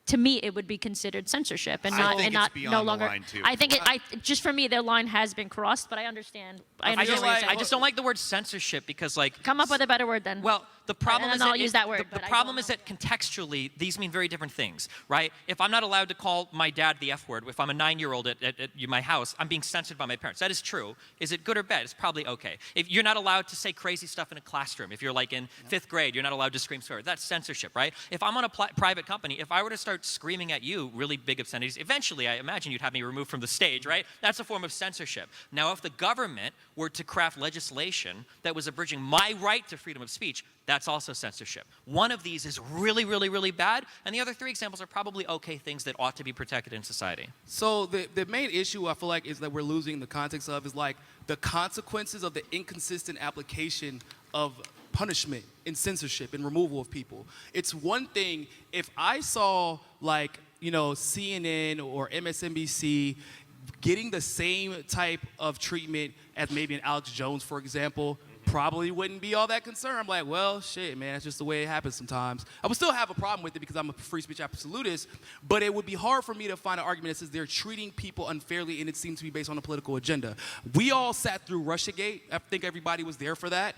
to me, it would be considered censorship and I not think and it's not beyond no the longer. line, too. I think just for me, their line has been crossed, but I understand. I I understand what you're saying. just don't like the word censorship because like Come up with a better word then. Well, the problem And is then that I'll use that word, The but I problem don't is that contextually, these mean very different things, right? If I'm not allowed to call my dad the F word, if I'm a 9-year-old at my house, I'm being censored by my parents. That is true. Is it good or bad? It's probably okay. If you're not allowed to say crazy stuff in a classroom, if you're like in 5th grade, you're not allowed to scream swear. That's censorship, right? If I'm on a private company, if I were to start screaming at you really big obscenities, eventually I imagine you'd have me removed from the stage, right? That's a form of censorship. Now, if the government were to craft legislation that was abridging my right to freedom of speech, that's also censorship. One of these is really, really, really bad, and the other 3 examples are probably okay things that ought to be protected in society. So the main issue I feel like is that we're losing the context of is like the consequences of the inconsistent application of punishment and censorship and removal of people. It's one thing if I saw like, CNN or MSNBC getting the same type of treatment as maybe an Alex Jones, for example, probably wouldn't be all that concerned. I'm like, well, shit, man, that's just the way it happens sometimes. I would still have a problem with it because I'm a free speech absolutist, but it would be hard for me to find an argument that says they're treating people unfairly and it seems to be based on a political agenda. We all sat through Russiagate. I think everybody was there for that,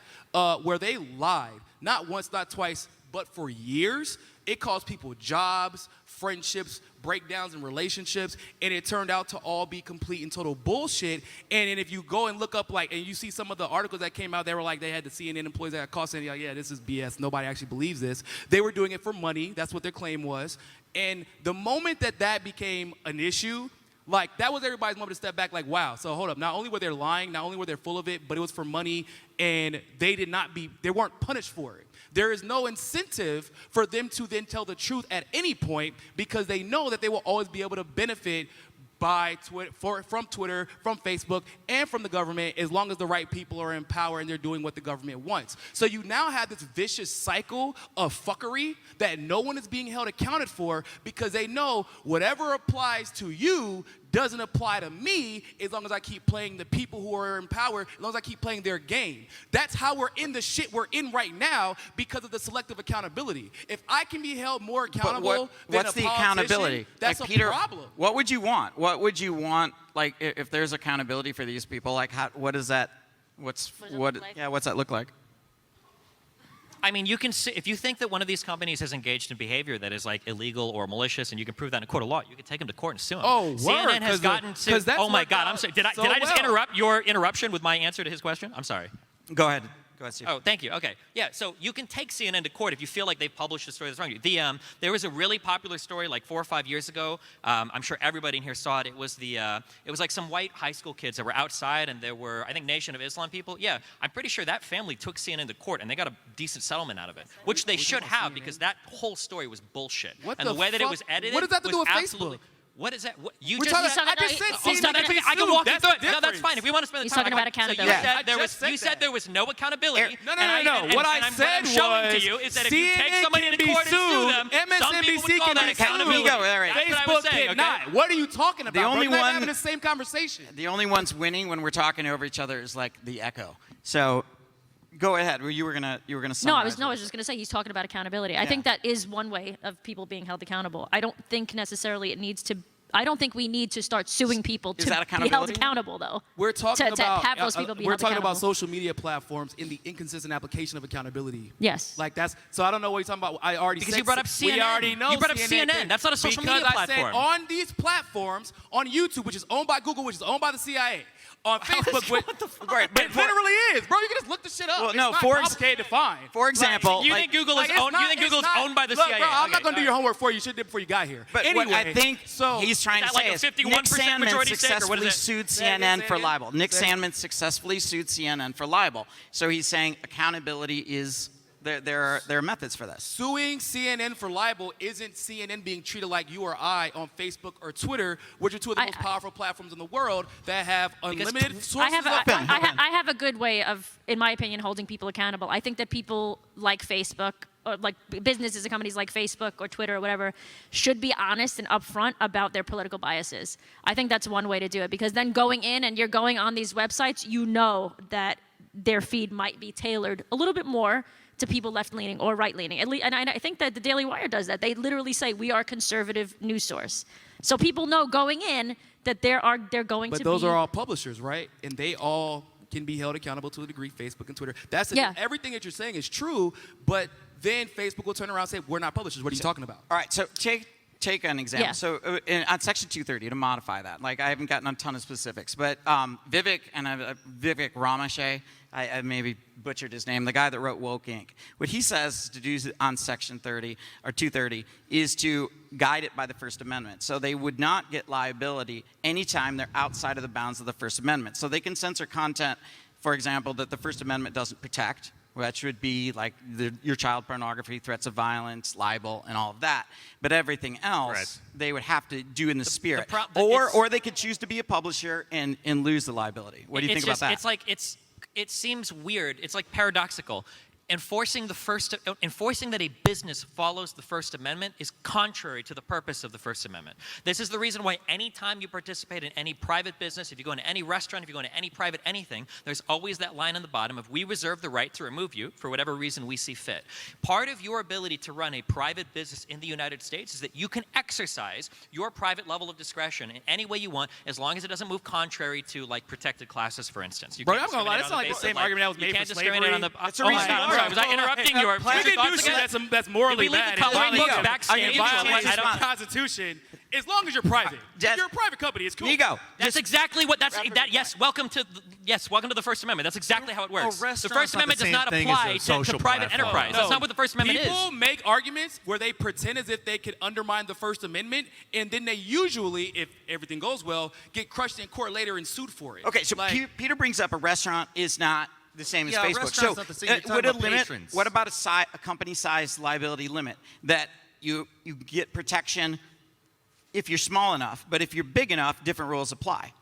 where they lied, not once, not twice, but for years. It cost people jobs, friendships, breakdowns in relationships, and it turned out to all be complete and total bullshit. And then if you go and look up, and you see some of the articles that came out, they were like, they had the CNN employees that got caught saying, yeah, this is BS. Nobody actually believes this. They were doing it for money. That's what their claim was. And the moment that became an issue, Like, that was everybody's moment to step back, like, wow, so hold up. Not only were they lying, not only were they full of it, but it was for money, and they weren't punished for it. There is no incentive for them to then tell the truth at any point because they know that they will always be able to benefit from Twitter, from Facebook, and from the government as long as the right people are in power and they're doing what the government wants. So you now have this vicious cycle of fuckery that no one is being held accounted for because they know whatever applies to you doesn't apply to me as long as I keep playing the people who are in power, as long as I keep playing their game. That's how we're in the shit we're in right now because of the selective accountability. If I can be held more accountable than what's a the politician, accountability? that's like, a Peter, problem. What would you want? What would you want, like, if there's accountability for these people? Like, what does that, what's that look like? I mean, you can see, if you think that one of these companies has engaged in behavior that is like illegal or malicious, and you can prove that in a court of law, you can take them to court and sue them. Oh, word, CNN has gotten sued. Oh my God, I'm sorry. Did I just interrupt your interruption with my answer to his question? I'm sorry. Go ahead. Go ahead, Steve. Oh, thank you. Okay. Yeah, so you can take CNN to court if you feel like they've published a story that's wrong. There was a really popular story like 4 or 5 years ago. I'm sure everybody in here saw it. It was like some white high school kids that were outside, and there were, I think, Nation of Islam people. Yeah, I'm pretty sure that family took CNN to court, and they got a decent settlement out of it, which they should have because that whole story was bullshit. What and the way that it was edited. What does that have to do with absolutely, Facebook? What is that? What, you We're just talking, I just said CNN can be I can walk you sued. through it. That's No, that's fine. If we want to spend the He's time. talking about accountability. So you said there was no accountability. No. And What I I'm said showing was to you is that if you take CNN somebody can to be court and sue them, sued, some people MSNBC would call can that be accountability. sued. All right. That's what I Facebook was saying, cannot. What are you talking about? The only bro? We're not one- having the same conversation. The only ones winning when we're talking over each other is like the echo. So, go ahead. You were gonna summarize. No, I was just going to say he's talking about accountability. I think that is one way of people being held accountable. I don't think necessarily I don't think we need to start suing people Is to that be held accountability? accountable, though. We're talking to about have those people be we're held talking about accountable. social media platforms in the inconsistent application of accountability. Yes. Like that's so I don't know what you're talking about. I already Because said you brought up CNN. We already know You brought up CNN. can- That's not a social because media I platform. said on these platforms, on YouTube, which is owned by Google, which is owned by the CIA, on Facebook, which Right, but it literally is, bro. You can just look the shit up. Well, it's no, not for complicated to find. For example, You like- think Google Like, is it's owned? not- You think it's Google's not- owned by the look, CIA? Bro, I'm not Okay, gonna do all your right. homework for you. You should do it before you got here. But anyway, what I think so he's trying Is to that like say a is 51% Nick Sandman majority stake, or what is successfully it? sued Say it CNN again, for say it libel. again. Nick Say it. Sandman successfully sued CNN for libel. So he's saying accountability is there are methods for this. suing CNN for libel isn't CNN being treated like you or I on Facebook or Twitter, which are two of the most powerful platforms in the world that have unlimited sources I have a good way of, in my opinion, holding people accountable. I think that people like Facebook, or like businesses and companies like Facebook or Twitter or whatever, should be honest and upfront about their political biases. I think that's one way to do it, because then going in and you're going on these websites, you know that their feed might be tailored a little bit more to people left-leaning or right-leaning. And I think that the Daily Wire does that. They literally say, we are a conservative news source. So people know going in that they're going to be... But those are all publishers, right? And they all can be held accountable to a degree, Facebook and Twitter. That's everything that you're saying is true, but then Facebook will turn around and say, we're not publishers. What are you talking about? All right, so take an example. Yeah. So on Section 230, to modify that, like I haven't gotten a ton of specifics, but Vivek Ramashay, I maybe butchered his name, the guy that wrote Woke Inc. What he says to do on Section 30 or 230 is to guide it by the First Amendment. So they would not get liability anytime they're outside of the bounds of the First Amendment. So they can censor content, for example, that the First Amendment doesn't protect, which would be like your child pornography, threats of violence, libel, and all of that. But everything else, they would have to do in the spirit. Or they could choose to be a publisher and lose the liability. What do you think about that? It seems weird. It's like paradoxical. Enforcing that a business follows the First Amendment is contrary to the purpose of the First Amendment. This is the reason why anytime you participate in any private business, if you go into any restaurant, if you go into any private anything, there's always that line on the bottom of, we reserve the right to remove you for whatever reason we see fit. Part of your ability to run a private business in the United States is that you can exercise your private level of discretion in any way you want, as long as it doesn't move contrary to like protected classes, for instance. You Bro, can't I'm gonna lie, discriminate that's on like the basis same of, argument that was you made can't for discriminate slavery. on the. It's a reasonable sorry. Was I interrupting your We can do thoughts shit again? that's morally Did we leave bad. the coloring books Niko, back standing? violate Violation of the Constitution, as long as you're private. Just- If you're a private company, it's cool. Niko, That's exactly what. Yes, welcome to the First Amendment. That's exactly how it works. The restaurant's First not Amendment the does same not thing as apply a to social private platform. enterprise. That's not what the First Amendment People is. make arguments where they pretend as if they could undermine the First Amendment, and then they usually, if everything goes well, get crushed in court later and sued for it. okay, so Peter brings up a restaurant is not the same as Yeah, a Facebook. restaurant's So not the same. You're talking would a about limit? patrons. What about a company size liability limit that you get protection if you're small enough, but if you're big enough, different rules apply?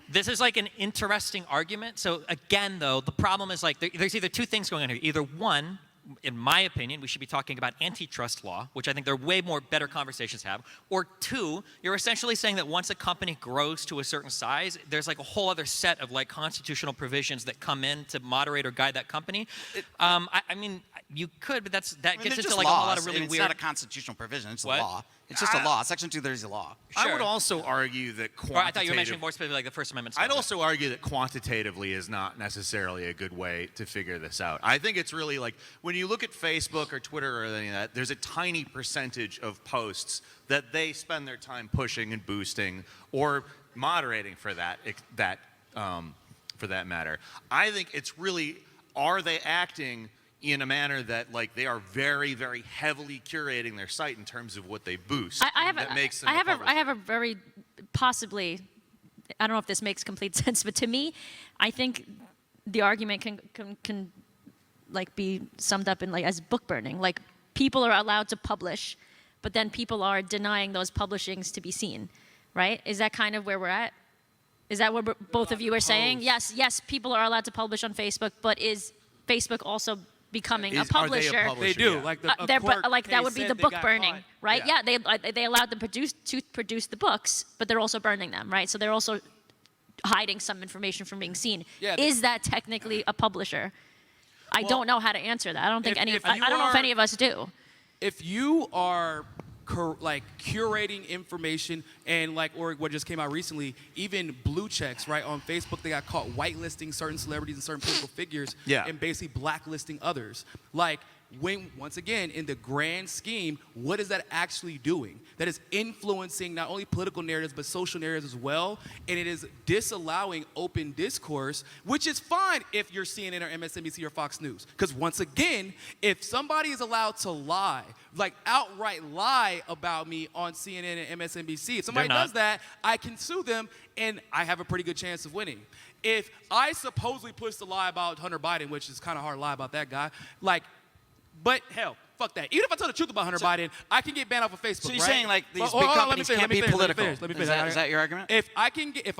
This is like an interesting argument. So again, though, the problem is like there's either two things going on here. Either one, in my opinion, we should be talking about antitrust law, which I think there are way more better conversations to have. Or two, you're essentially saying that once a company grows to a certain size, there's like a whole other set of like constitutional provisions that come in to moderate or guide that company. I mean, you could, but that I mean, gets they're into just like laws. a whole lot of really It's weird. not a constitutional provision. It's What? a law. It's just a law. Section 230 is a law. I would Sure. also argue that Or I thought you were mentioning more specifically like the First Amendment stuff. I'd also argue that quantitatively is not necessarily a good way to figure this out. I think it's really like when you look at Facebook or Twitter or any of that, there's a tiny percentage of posts that they spend their time pushing and boosting or moderating for that matter. I think it's really, are they acting in a manner that like they are very, very heavily curating their site in terms of what they boost? That makes them a publisher. I have a very possibly, I don't know if this makes complete sense, but to me, I think the argument can like be summed up in like as book burning. Like people are allowed to publish, but then people are denying those publishings to be seen, right? Is that kind of where we're at? Is that what both of you are saying? Yes, people are allowed to publish on Facebook, but is Facebook also becoming a publisher? Are they a publisher? They do. Yeah. Like the a They're court like that case would be said the they book got burning, caught. right? Yeah, they allowed them to produce the books, but they're also burning them, right? So they're also hiding some information from being seen. Yeah, Is that technically a publisher? I don't know how to answer that. I don't think if any. you I don't know if are- any of us do. If you are like curating information and like, or what just came out recently, even blue checks, right, on Facebook, they got caught whitelisting certain celebrities and certain political figures Yeah. and basically blacklisting others. Like, when, once again, in the grand scheme, what is that actually doing? That is influencing not only political narratives, but social narratives as well. And it is disallowing open discourse, which is fine if you're CNN or MSNBC or Fox News. Because once again, if somebody is allowed to lie, like outright lie about me on CNN and MSNBC, if somebody They're not. does that, I can sue them and I have a pretty good chance of winning. If I supposedly pushed a lie about Hunter Biden, which is kind of hard to lie about that guy, like, but hell, fuck that. Even if I tell the truth about Hunter Biden, I can get banned off of Facebook. So you're right? saying like these Well, big hold on, companies let me can't be finish, political? Let me finish. Is that your argument? If I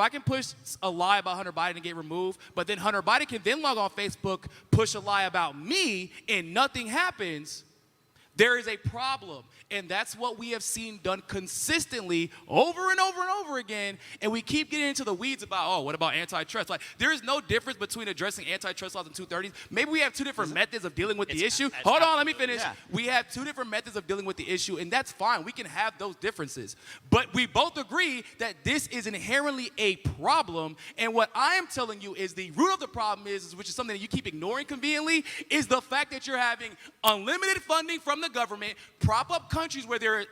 can push a lie about Hunter Biden and get removed, but then Hunter Biden can then log on Facebook, push a lie about me, and nothing happens, there is a problem. And that's what we have seen done consistently over and over and over again. And we keep getting into the weeds about, oh, what about antitrust? Like, there is no difference between addressing antitrust laws in 230s. Maybe we have two different methods of dealing with the issue. Hold on, let me finish. Yeah. We have two different methods of dealing with the issue, and that's fine. We can have those differences. But we both agree that this is inherently a problem. And what I am telling you is the root of the problem is which is something that you keep ignoring conveniently, is the fact that you're having unlimited funding from the government, prop up countries where there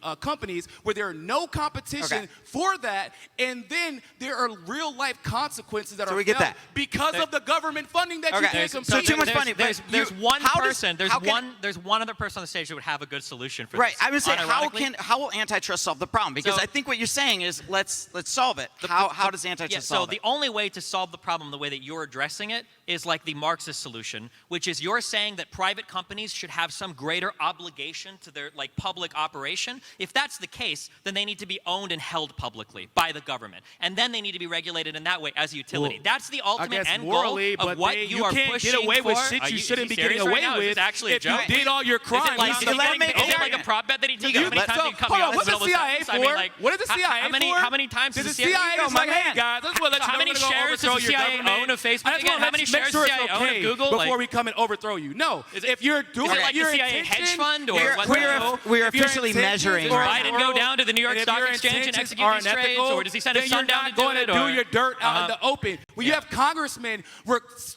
are, companies where there are no competition for that, and then there are real life consequences that So are we get felt that. because of the government funding that you can't compete. So too much there's, funding, There's, but there's you- one how does- person. There's how can- there's one other person on the stage who would have a good solution for Right. this. I would say Unironically. how will antitrust solve the problem? Because So- I think what you're saying is let's solve it. How does antitrust so solve the it? only way to solve the problem the way that you're addressing it is like the Marxist solution, which is you're saying that private companies should have some greater obligation to their like public operation. If that's the case, then they need to be owned and held publicly by the government, and then they need to be regulated in that way as a utility. Well, That's the I ultimate guess end morally, goal but of what you are can't pushing get away with for. shit Are you is shouldn't he be getting serious right away now? Is with this actually a if joke? you did all your crimes. Is it like, Let me- is it like a prop bet that he took? Niko, How many times did he come out in the what's the middle of a CIA sentence? for? I mean, like, What is the CIA for? How many times Did does the CIA Niko, just my like, hey man. guys, I just want to let you How know many we're gonna shares does overthrow the your CIA government. own of Facebook I just again? wanna How many make shares sure does it's the CIA own of okay Google? before Like- we come and overthrow you? No. If you're doing Is it like your the CIA hedge fund or We're- what? we're If your officially intentions measuring are right Biden now. go down to the New York and if Stock your Exchange and intentions execute are these trades, unethical, or does he send his then son you're down not to do going it? to do or- your dirt out in the open. When you Yeah. have congressmen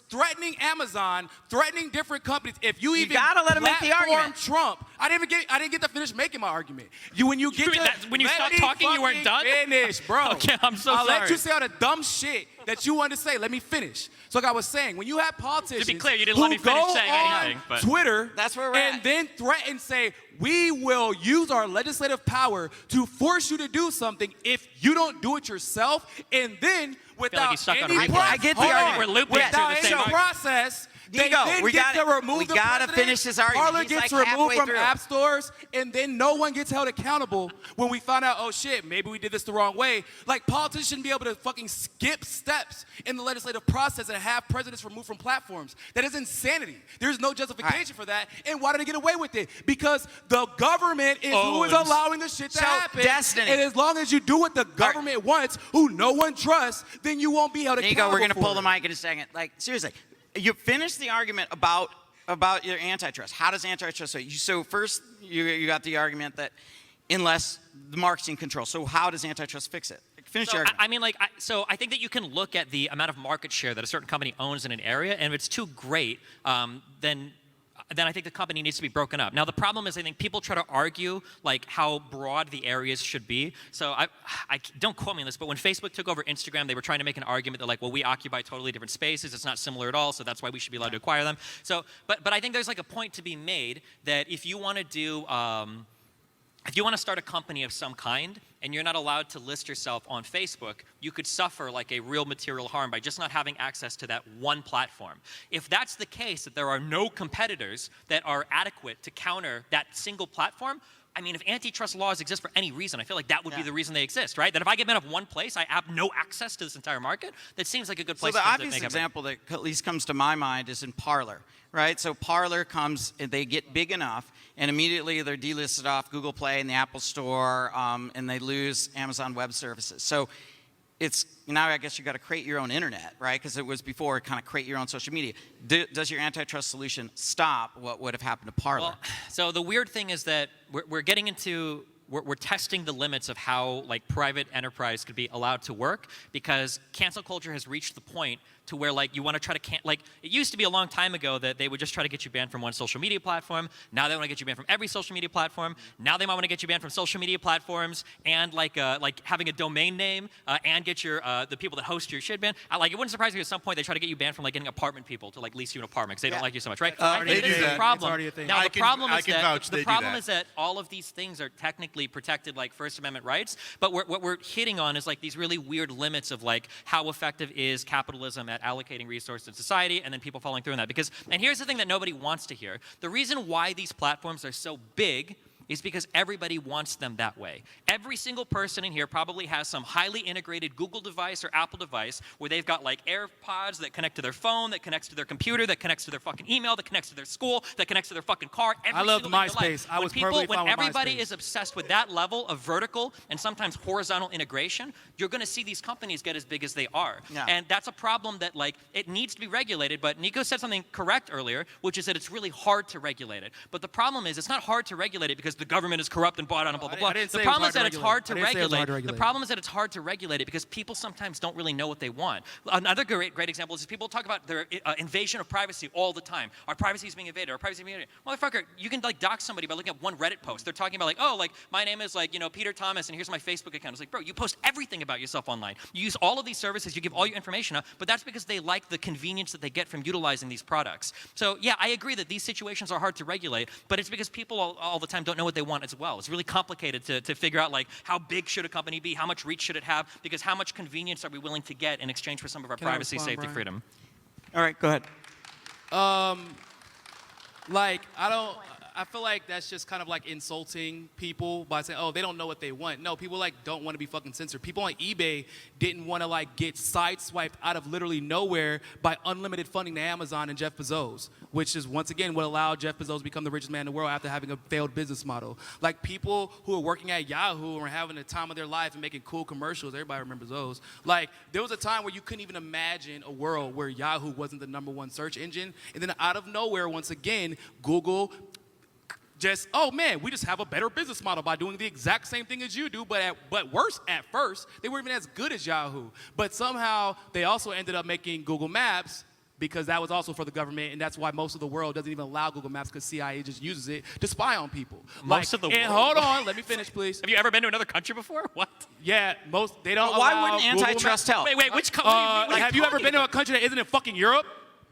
threatening Amazon, threatening different companies, if you even gotta let him make the platform argument. Trump, I didn't get to finish making my argument. When you get mean to that- when you let stopped me talking, you weren't fucking done? Finish, bro. Okay, I'm so I'll let sorry. you say all the dumb shit that you wanted to say. Let me finish. So like I was saying, when you have politicians clear, you didn't who let me finish go saying on anything, but- Twitter That's where we're and at. then threaten, say, we will use our legislative power to force you to do something if you don't do it yourself, and then without he's stuck on any a replay. process, I get the hold on. argument. We're looping without through the same any argument. process, they Niko, then we get gotta- to remove we the gotta president. finish this argument. Parler He's gets like removed halfway from through. app stores, and then no one gets held accountable when we find out, oh shit, maybe we did this the wrong way. Like politicians shouldn't be able to fucking skip steps in the legislative process and have presidents removed from platforms. That is insanity. There's no justification for that. And why did they get away with it? Because the government is who is Owns. allowing the shit to So, happen. Destiny. And as long as you do what the government wants, who no one trusts, then you won't be held accountable. Niko, we're gonna for pull it. the mic in a second. Like, seriously, you finished the argument about your antitrust. How does antitrust? So first, you got the argument that unless the marketing control. So how does antitrust fix it? Finish So, your argument. I mean, like, so I think that you can look at the amount of market share that a certain company owns in an area, and if it's too great, then I think the company needs to be broken up. Now, the problem is I think people try to argue like how broad the areas should be. So I don't quote me on this, but when Facebook took over Instagram, they were trying to make an argument that like, well, we occupy totally different spaces. It's not similar at all, so that's why we should be allowed to acquire them. So, but I think there's like a point to be made that if you want to do, if you want to start a company of some kind and you're not allowed to list yourself on Facebook, you could suffer like a real material harm by just not having access to that one platform. If that's the case, that there are no competitors that are adequate to counter that single platform, I mean, if antitrust laws exist for any reason, I feel like that would be the reason they exist, right? That if I get banned off one place, I have no access to this entire market. That seems like a good So place the to obvious make example that at least comes to my mind is in Parler, right? So Parler comes, and they get big enough, and immediately they're delisted off Google Play and the Apple Store, and they lose Amazon Web Services. So it's now I guess you got to create your own internet, right? Because it was before kind of create your own social media. Does your antitrust solution stop what would have happened to Parler? Well, so the weird thing is that we're getting into we're testing the limits of how like private enterprise could be allowed to work because cancel culture has reached the point to where like you want to try to like it used to be a long time ago that they would just try to get you banned from one social media platform. Now they want to get you banned from every social media platform. Now they might want to get you banned from social media platforms and like having a domain name and get your the people that host your shit banned. Like it wouldn't surprise me at some point they try to get you banned from like getting apartment people to like lease you an apartment because they don't like you so much, right? I they think this do is the that. problem. It's already a thing. Now I the can- problem I is can that vouch the they do problem that. is that all of these things are technically protected like First Amendment rights, but what we're hitting on is like these really weird limits of like how effective is capitalism at allocating resources in society and then people following through on that. Because, and here's the thing that nobody wants to hear. The reason why these platforms are so big is because everybody wants them that way. Every single person in here probably has some highly integrated Google device or Apple device where they've got like AirPods that connect to their phone, that connects to their computer, that connects to their fucking email, that connects to their school, that connects to their fucking car. Every loved single day of their MySpace. life. I When was people, perfectly when fine with everybody MySpace. is obsessed with that level of vertical and sometimes horizontal integration, you're going to see these companies get as big as they are. Yeah. And that's a problem that like it needs to be regulated. But Niko said something correct earlier, which is that it's really hard to regulate it. But the problem is it's not hard to regulate it because the government is corrupt and bought out and blah blah blah. I didn't The say it was problem is that it's hard to I didn't say it was hard regulate. to regulate. The problem is that it's hard to regulate it because people sometimes don't really know what they want. Another great example is people talk about their invasion of privacy all the time. Our privacy is being invaded. Our privacy is being invaded. Motherfucker, you can like dox somebody by looking at one Reddit post. They're talking about like, oh, like my name is like Peter Thomas and here's my Facebook account. It's like, bro, you post everything about yourself online. You use all of these services. You give all your information up, but that's because they like the convenience that they get from utilizing these products. So yeah, I agree that these situations are hard to regulate, but it's because people all the time don't know what they want as well. It's really complicated to figure out like how big should a company be, how much reach should it have, because how much convenience are we willing to get in exchange for some of our Can I privacy, respond, safety, Brian? freedom? All right, go ahead. Like, I feel like that's just kind of like insulting people by saying, oh, they don't know what they want. No, people like don't want to be fucking censored. People on eBay didn't want to like get sideswiped out of literally nowhere by unlimited funding to Amazon and Jeff Bezos, which is once again what allowed Jeff Bezos to become the richest man in the world after having a failed business model. Like people who are working at Yahoo and having the time of their life and making cool commercials, everybody remembers those. Like there was a time where you couldn't even imagine a world where Yahoo wasn't the #1 search engine. And then out of nowhere, once again, Google just, oh man, we just have a better business model by doing the exact same thing as you do, but worse at first. They weren't even as good as Yahoo. But somehow they also ended up making Google Maps because that was also for the government, and that's why most of the world doesn't even allow Google Maps because CIA just uses it to spy on people. Most of the and world? hold on, let me finish, please. Have you ever been to another country before? What? Yeah, they don't But why allow wouldn't Google antitrust Maps. help? Wait, which country? Have you ever been to a country that isn't in fucking Europe?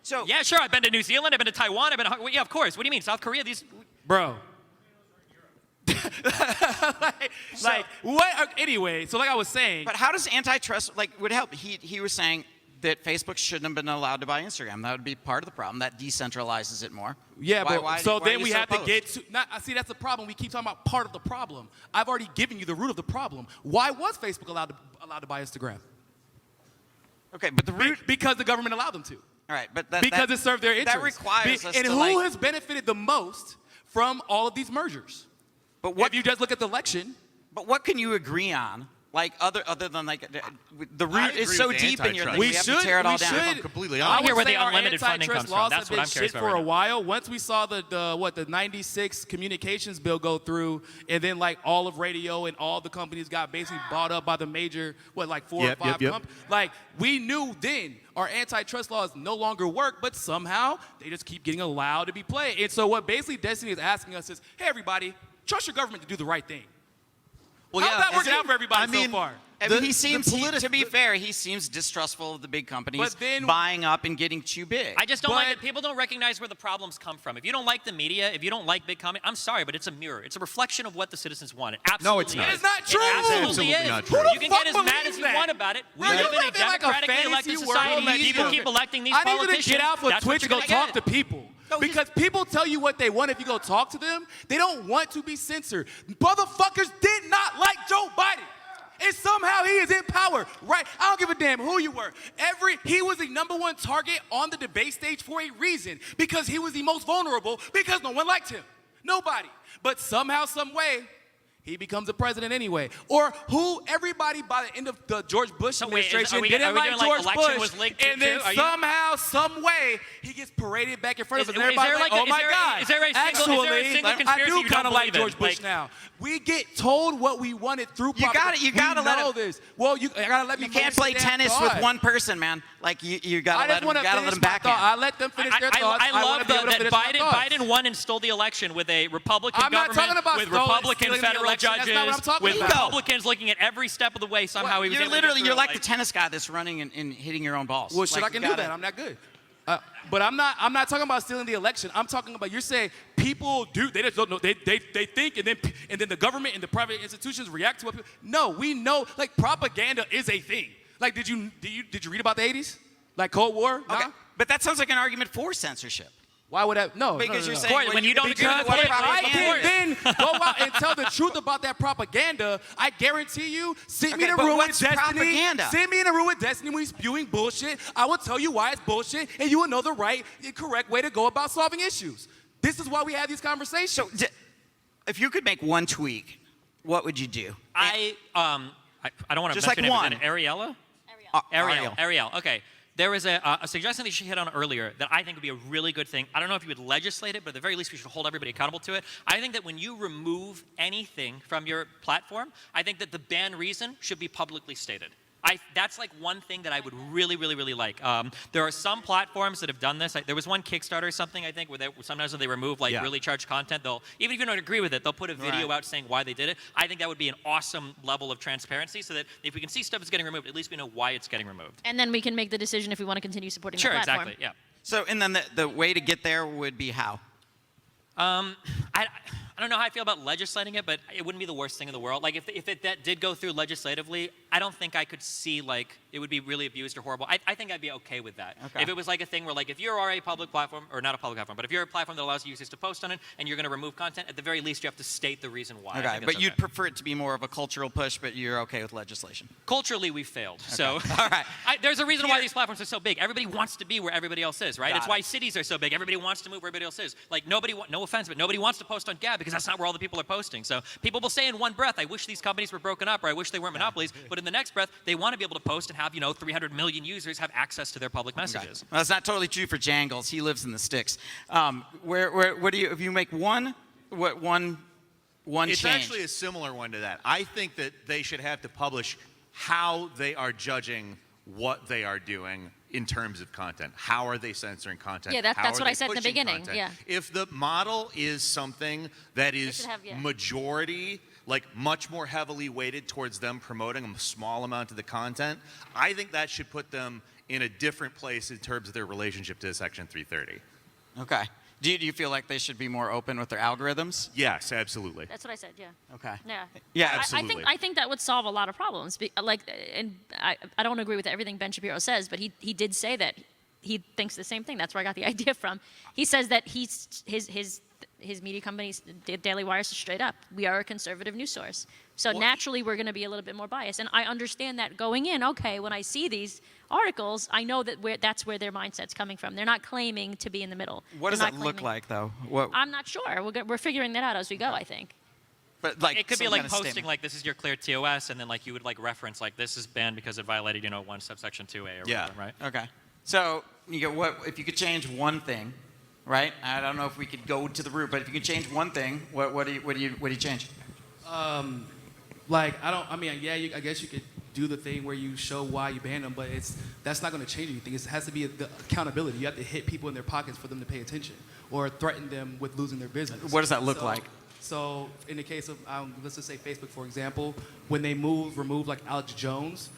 So Yeah, sure. I've been to New Zealand. I've been to Taiwan. I've been to, yeah, of course. What do you mean? South Korea? These. Bro. What? Anyway, so like I was saying. But how does antitrust would help? He was saying that Facebook shouldn't have been allowed to buy Instagram. That would be part of the problem. That decentralizes it more. Yeah, but why so are then you we so have to opposed? get to. See, that's the problem. We keep talking about part of the problem. I've already given you the root of the problem. Why was Facebook allowed to buy Instagram? Okay, but the root. Because the government allowed them to. All right, but Because it served their interests. That requires us and to who has benefited the most from all of these mergers? But what? If you just look at the election. But what can you agree on? Like other than the I root is agree so with the deep in your thing. antitrust. We have to tear it all down. I'm completely I honest. I hear would where the say our unlimited funding antitrust comes from. laws That's have what I'm been curious shit about for right a now. while. Once we saw the 96 communications bill go through, and then like all of radio and all the companies got basically bought up by the major, four or five companies. Like we knew then our antitrust laws no longer work, but somehow they just keep getting allowed to be played. And so what basically Destiny is asking us is, hey everybody, trust your government to do the right thing. Well, How's that working out for everybody so far? I mean, to be fair, he seems distrustful of the big companies But then- buying up and getting too big. I just don't like But- that people don't recognize where the problems come from. If you don't like the media, if you don't like big companies, I'm sorry, but it's a mirror. It's a reflection of what the citizens want. It absolutely No, it's not. is. It is not true. It absolutely Absolutely is. not true. Who the You can fuck get as mad believes as you that? want about it. We Bro, you live in a live in like a democratically elected fantasy world society. that People you- keep electing these I need politicians. you to get out for That's Twitch what and you're go gonna talk get. to people. Because people tell you what they want if you go talk to them. They don't want to be censored. Motherfuckers did not like Joe Biden. And somehow he is in power, right? I don't give a damn who you were. He was the #1 target on the debate stage for a reason. Because he was the most vulnerable, because no one liked him. Nobody. But somehow, some way, he becomes a president anyway. Or everybody by the end of the George Bush So wait, administration are we didn't doing like like George election Bush. was linked And then to? Are you- somehow, some way, he gets paraded back in front of us. And Is there everybody's like like, a- oh my is there a- God. is there a single Actually, I conspiracy do you kind don't of like believe in? George Bush Like- now. We get told what we wanted through You propaganda. gotta We let know him- this. Well, you gotta let me You can't finish play the damn tennis thought. with one person, man. Like you gotta I just want to let finish them my back thought. in. I let them finish their thoughts. I wanna love be able to that finish my thoughts. Biden won and stole the election with a Republican I'm not government, talking about with stolen- Republican stealing the federal election. That's judges, not what I'm talking with about. Republicans looking at every step of the way. Somehow he was You're able to get through you're it, like the tennis guy that's running and hitting your own balls. Well, shit, Like, I can you do gotta- that. I'm not good. But I'm not talking about stealing the election. I'm talking about, you're saying people do, they just don't know, they think, and then the government and the private institutions react to what people. No, we know, like, propaganda is a thing. Like, did you read about the 80s? Like Cold War? Okay, Nah? but that sounds like an argument for censorship. Why would that? No, Because no, you're no. saying Court, when you don't agree because with what if I propaganda- can then go out and tell the truth about that propaganda, I guarantee you, send me Okay, in a but room with what's Destiny. propaganda? Send me in a room with Destiny when he's spewing bullshit. I will tell you why it's bullshit, and you will know the right and correct way to go about solving issues. This is why we have these conversations. So, if you could make one tweak, what would you do? I don't want to Just mention like it, but Arielle? Arielle. Arielle. Okay. There was a suggestion that you hit on earlier that I think would be a really good thing. I don't know if you would legislate it, but at the very least we should hold everybody accountable to it. I think that when you remove anything from your platform, I think that the ban reason should be publicly stated. That's like one thing that I would really, really, really like. There are some platforms that have done this. There was one Kickstarter or something, I think, where sometimes when they remove like really charged content, even if you don't agree with it, they'll put a video out saying why they did it. I think that would be an awesome level of transparency so that if we can see stuff that's getting removed, at least we know why it's getting removed. And then we can make the decision if we want to continue supporting Sure, the platform. exactly, yeah. So, and then the way to get there would be how? I don't know how I feel about legislating it, but it wouldn't be the worst thing in the world. Like if that did go through legislatively, I don't think I could see like it would be really abused or horrible. I think I'd be okay with that. Okay. If it was like a thing where like if you're a public platform, or not a public platform, but if you're a platform that allows users to post on it and you're going to remove content, at the very least you have to state the reason why. I Okay, think but that's you'd okay. prefer it to be more of a cultural push, but you're okay with legislation. Culturally, we failed. So All right. there's a reason why these platforms are so big. Everybody wants to be where everybody else is, right? Got It's it. why cities are so big. Everybody wants to move where everybody else is. Like no offense, but nobody wants to post on Gab because that's not where all the people are posting. So people will say in one breath, I wish these companies were broken up, or I wish they weren't monopolies. But in the next breath, they want to be able to post and have 300 million users have access to their public messages. Well, that's not totally true for Jangles. He lives in the sticks. What do you? If you make one what one It's change. actually a similar one to that. I think that they should have to publish how they are judging what they are doing in terms of content. How are they censoring content? Yeah, How that's are what I they said in the pushing beginning, content? yeah. If the model is something that is should have, yeah. majority, like much more heavily weighted towards them promoting a small amount of the content, I think that should put them in a different place in terms of their relationship to Section 330. Okay. Do you feel like they should be more open with their algorithms? Yes, absolutely. That's what I said. Yeah. Okay. Yeah. Yeah, absolutely. I think that would solve a lot of problems. And I don't agree with everything Ben Shapiro says, but he did say that he thinks the same thing. That's where I got the idea from. He says that his media company, Daily Wire, says straight up, we are a conservative news source. So naturally, we're going to be a little bit more biased. And I understand that going in. Okay, when I see these articles, I know that that's where their mindset's coming from. They're not claiming to be in the middle. What does They're that not look claiming- like, though? I'm not sure. We're figuring that out as we go, I think. But like It could be some like kind of posting statement. like this is your clear TOS, and then like you would like reference like this is banned because it violated 1 subsection 2A or Yeah. whatever, right? Okay. So what if you could change one thing, right? I don't know if we could go to the root, but if you could change one thing, what do you change? I guess you could do the thing where you show why you ban them, but that's not going to change anything. It has to be the accountability. You have to hit people in their pockets for them to pay attention, or threaten them with losing their business. What does that look like? So in the case of let's just say Facebook, for example, when they remove like Alex Jones,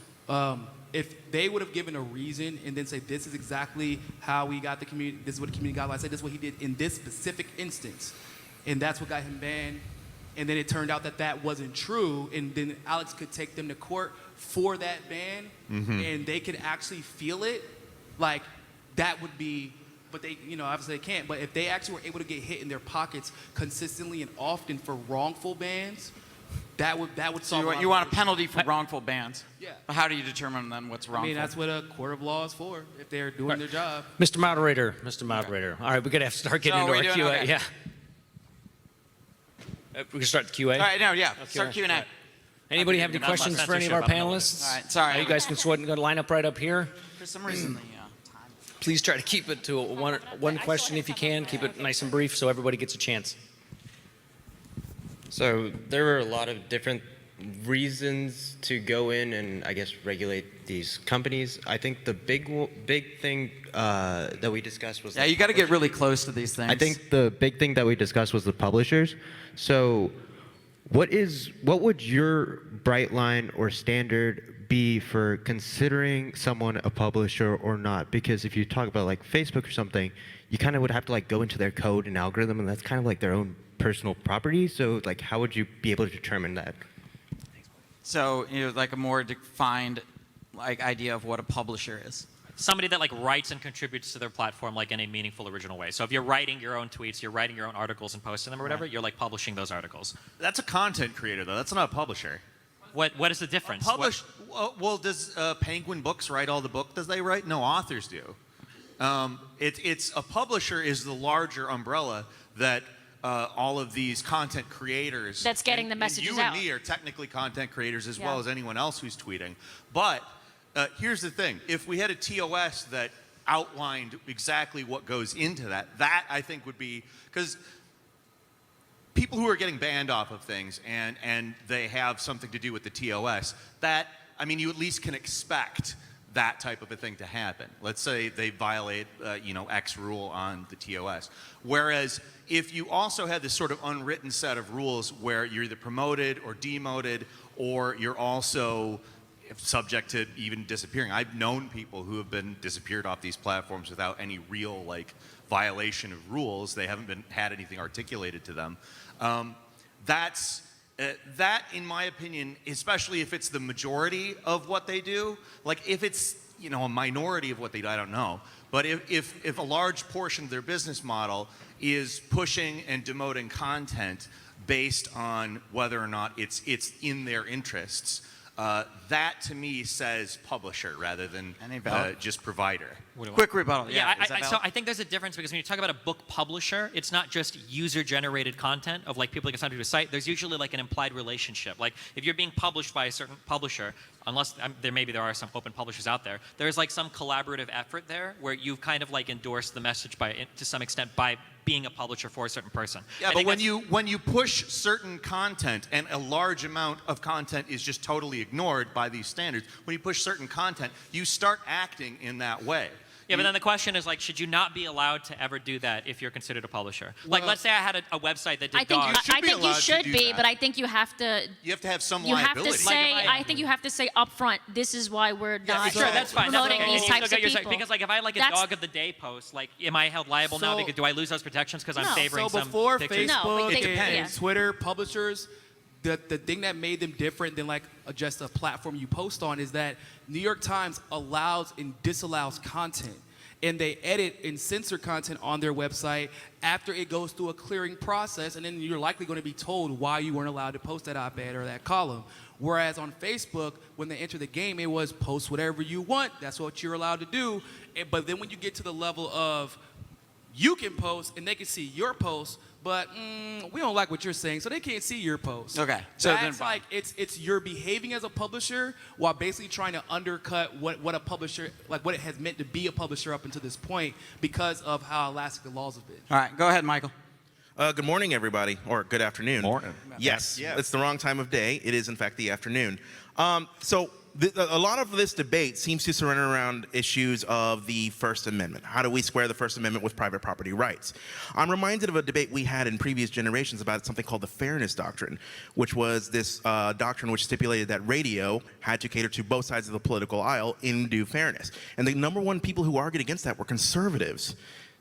if they would have given a reason and then say this is exactly how we got the community, this is what the community got, I said this is what he did in this specific instance, and that's what got him banned. And then it turned out that wasn't true, and then Alex could take them to court for that ban, and they could actually feel it. Like that would be, but they, obviously they can't. But if they actually were able to get hit in their pockets consistently and often for wrongful bans, that would solve. So you want a penalty for wrongful bans? Yeah. But how do you determine then what's wrongful? I mean, that's what a court of law is for. If they're doing their job. Mr. Moderator. All right, we're going to have to start getting So into we our doing- QA. okay. Yeah. We can start the QA. All right, no, yeah. Start Q&A. All right. Anybody have any Not much questions for any of our censorship, I'm not panelists? All right, sorry. You guys can go line up right up here. For some reason, the time. Please try to keep it to one question if you can. Keep it nice and brief so everybody gets a chance. So there were a lot of different reasons to go in and I guess regulate these companies. I think the big thing that we discussed was Yeah, you got to get really close to these things. I think the big thing that we discussed was the publishers. So what would your bright line or standard be for considering someone a publisher or not? Because if you talk about like Facebook or something, you kind of would have to like go into their code and algorithm, and that's kind of like their own personal property. So like how would you be able to determine that? So like a more defined like idea of what a publisher is. Somebody that like writes and contributes to their platform like in a meaningful original way. So if you're writing your own tweets, you're writing your own articles and posting them or whatever, you're like publishing those articles. That's a content creator, though. That's not a publisher. What is the difference? Well, does Penguin Books write all the book? Does they write? No, authors do. It's a publisher is the larger umbrella that all of these content creators. That's getting the and messages you out. and me are technically content creators as Yeah. well as anyone else who's tweeting. But here's the thing: if we had a TOS that outlined exactly what goes into that I think would be because. People who are getting banned off of things and they have something to do with the TOS, you at least can expect that type of a thing to happen. Let's say they violate, X rule on the TOS. Whereas if you also had this sort of unwritten set of rules where you're either promoted or demoted or you're also subject to even disappearing. I've known people who have been disappeared off these platforms without any real violation of rules. They haven't had anything articulated to them. That, in my opinion, especially if it's the majority of what they do, if it's a minority of what they do, I don't know. But if a large portion of their business model is pushing and demoting content based on whether or not it's in their interests, that to me says publisher rather than just provider. Quick rebuttal. Yeah, Is that so valid? I think there's a difference because when you talk about a book publisher, it's not just user-generated content of people get something to a site. There's usually an implied relationship. If you're being published by a certain publisher, unless there are some open publishers out there, there's some collaborative effort there where you've kind of endorsed the message to some extent by being a publisher for a certain person. Yeah, but when you push certain content and a large amount of content is just totally ignored by these standards, when you push certain content, you start acting in that way. Yeah, but then the question is, like, should you not be allowed to ever do that if you're considered a publisher? Like, let's say I had a website that did I think dogs. should I be think you allowed to should do be, that. but I think you have to. You have to have some You have liability. to say. Like if I think you have to say upfront. This is why we're not Sure, that's fine. That's promoting okay. these And you types still of get your people. because, like, if I had like a That's- dog of the day post, like, am I held liable now? So- Because do I lose those protections because I'm No. favoring So some before pictures? No, Facebook but and yeah. Twitter publishers, the thing that made them different than like just a platform you post on is that New York Times allows and disallows content. And they edit and censor content on their website after it goes through a clearing process, and then you're likely going to be told why you weren't allowed to post that op-ed or that column. Whereas on Facebook, when they enter the game, it was post whatever you want. That's what you're allowed to do. But then when you get to the level of you can post and they can see your post, but we don't like what you're saying, so they can't see your post. Okay, so So then that's like it's you're behaving as a publisher while basically trying to undercut what a publisher, like what it has meant to be a publisher up until this point because of how elastic the laws have been. All right, go ahead, Michael. Good morning, everybody, or good afternoon. Morning. Yes, Yes. it's the wrong time of day. It is, in fact, the afternoon. A lot of this debate seems to surround around issues of the First Amendment. How do we square the First Amendment with private property rights? I'm reminded of a debate we had in previous generations about something called the Fairness Doctrine, which was this doctrine which stipulated that radio had to cater to both sides of the political aisle in due fairness. And the number one people who argued against that were conservatives,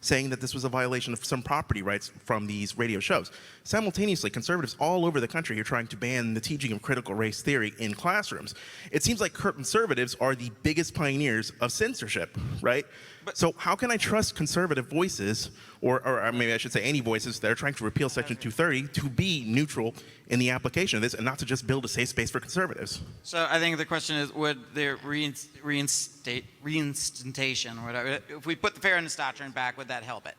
saying that this was a violation of some property rights from these radio shows. Simultaneously, conservatives all over the country are trying to ban the teaching of critical race theory in classrooms. It seems like conservatives are the biggest pioneers of censorship, right? So how can I trust conservative voices, or maybe I should say any voices that are trying to repeal Section 230 to be neutral in the application of this and not to just build a safe space for conservatives? So I think the question is, would the reinstantation, or whatever, if we put the Fairness Doctrine back, would that help it?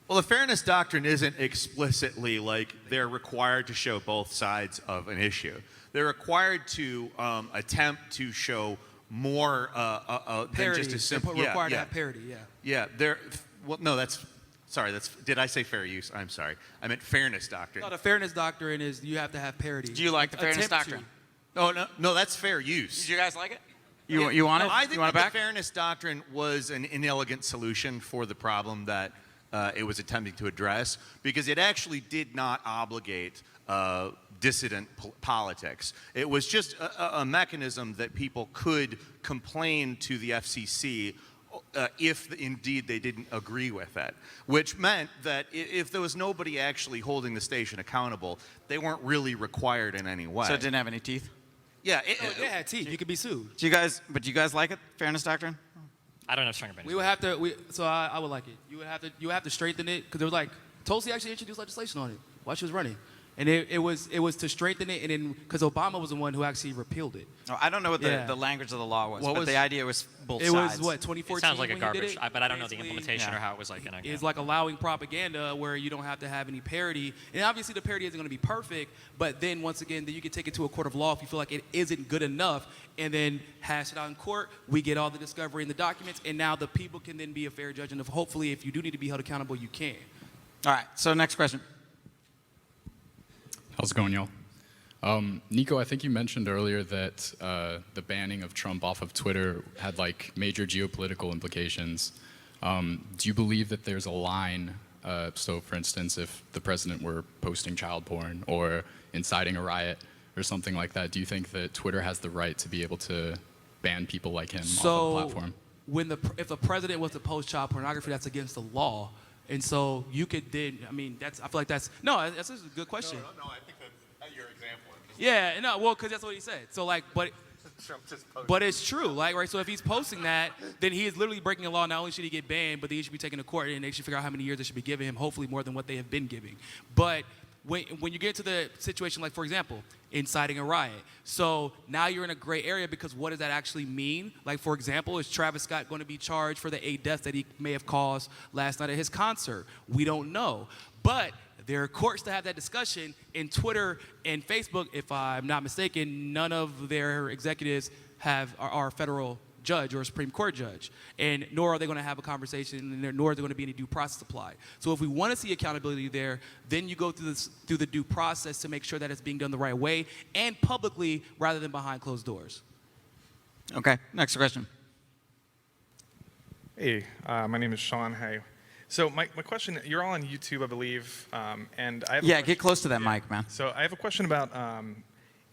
Well, the Fairness Doctrine isn't explicitly like they're required to show both sides of an issue. They're required to attempt to show more than Parity. just a simple. They're required to have parity. Yeah. Yeah. Well, no, that's. Sorry, did I say fair use? I'm sorry. I meant Fairness Doctrine. No, the Fairness Doctrine is you have to have parity. Do you like the Fairness Attempt Doctrine? to. No, that's fair use. Did you guys like it? You want it? I think you want that it back? the Fairness Doctrine was an inelegant solution for the problem that it was attempting to address, because it actually did not obligate dissident politics. It was just a mechanism that people could complain to the FCC if indeed they didn't agree with it, which meant that if there was nobody actually holding the station accountable, they weren't really required in any way. So it didn't have any teeth? Yeah. They had teeth. You could be sued. Do you guys like it, Fairness Doctrine? I don't have strong opinions. We would have to. So I would like it. You would have to strengthen it because there was like Tulsi actually introduced legislation on it while she was running, and it was to strengthen it, and then because Obama was the one who actually repealed it. Oh, I don't know what Yeah. the language of the law was, What but was- the idea was both It sides. was what 2014. It sounds like a when he did garbage, it? but I don't know the Basically, implementation yeah. or how it was like. It's like allowing propaganda where you don't have to have any parity. And obviously the parity isn't going to be perfect, but then once again, then you can take it to a court of law if you feel like it isn't good enough, and then hash it out in court. We get all the discovery and the documents, and now the people can then be a fair judge, and hopefully if you do need to be held accountable, you can. All right, so next question. How's it going, y'all? Niko, I think you mentioned earlier that the banning of Trump off of Twitter had like major geopolitical implications. Do you believe that there's a line, so for instance, if the president were posting child porn or inciting a riot or something like that, do you think that Twitter has the right to be able to ban people like him off the platform? If the president was to post child pornography, that's against the law. And so you could then, I feel like that's a good question. No, I think that's your example. Yeah, no, well, because that's what he said. So, like, but it's true, like, right? So if he's posting that, then he is literally breaking a law. Not only should he get banned, but he should be taken to court, and they should figure out how many years they should be giving him, hopefully more than what they have been giving. But when you get to the situation, like, for example, inciting a riot. So now you're in a gray area because what does that actually mean? Like, for example, is Travis Scott going to be charged for the 8 deaths that he may have caused last night at his concert? We don't know. But there are courts to have that discussion. In Twitter and Facebook, if I'm not mistaken, none of their executives are federal judge or a Supreme Court judge, and nor are they going to have a conversation, and nor is there going to be any due process applied. So if we want to see accountability there, then you go through the due process to make sure that it's being done the right way and publicly rather than behind closed doors. Okay, next question. Hey, my name is Sean. Hey. So my question, you're all on YouTube, I believe, and I have Yeah, get close to that mic, man. So I have a question about,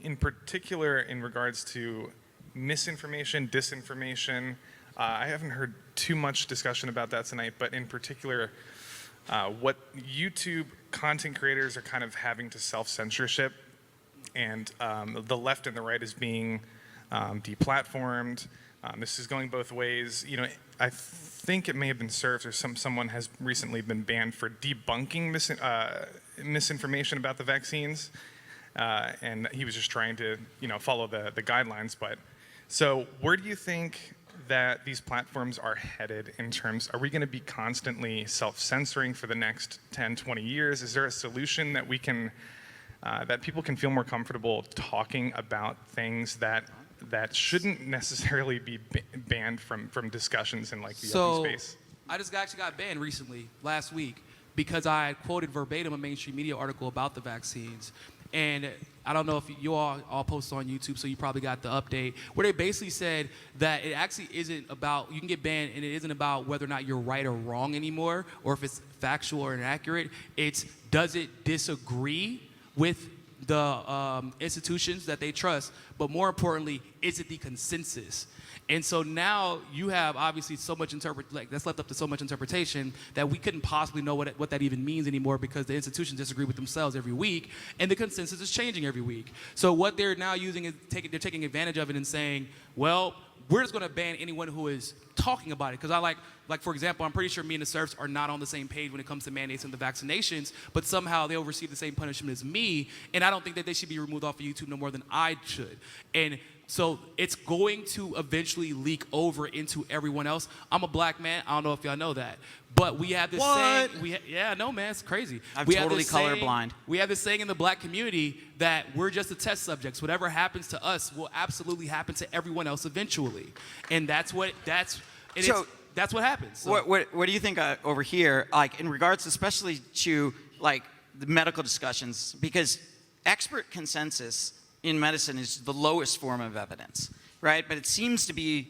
in particular, in regards to misinformation, disinformation. I haven't heard too much discussion about that tonight, but in particular, what YouTube content creators are kind of having to self-censorship, and the left and the right is being deplatformed. This is going both ways. You know, I think it may have been served, or someone has recently been banned for debunking misinformation about the vaccines, and he was just trying to, follow the guidelines. But so, where do you think that these platforms are headed in terms? Are we going to be constantly self-censoring for the next 10, 20 years? Is there a solution that we can, that people can feel more comfortable talking about things that shouldn't necessarily be banned from discussions in like the open space? I just actually got banned recently, last week, because I had quoted verbatim a mainstream media article about the vaccines. And I don't know if you all posted on YouTube, so you probably got the update, where they basically said that it actually isn't about, you can get banned, and it isn't about whether or not you're right or wrong anymore, or if it's factual or inaccurate. It's, does it disagree with the institutions that they trust, but more importantly, is it the consensus? And so now you have obviously so much that's left up to so much interpretation that we couldn't possibly know what that even means anymore, because the institutions disagree with themselves every week, and the consensus is changing every week. So what they're now using is they're taking advantage of it and saying, well, we're just going to ban anyone who is talking about it. Because I like for example, I'm pretty sure me and the serfs are not on the same page when it comes to mandates and the vaccinations, but somehow they'll receive the same punishment as me, and I don't think that they should be removed off of YouTube no more than I should. And so it's going to eventually leak over into everyone else. I'm a black man. I don't know if y'all know that. But we have this saying. Yeah, no, man, it's crazy. I'm we totally colorblind. We have this saying in the black community that we're just the test subjects. Whatever happens to us will absolutely happen to everyone else eventually. And that's what happens. So. What do you think over here, like in regards especially to like the medical discussions, because expert consensus in medicine is the lowest form of evidence, right? But it seems to be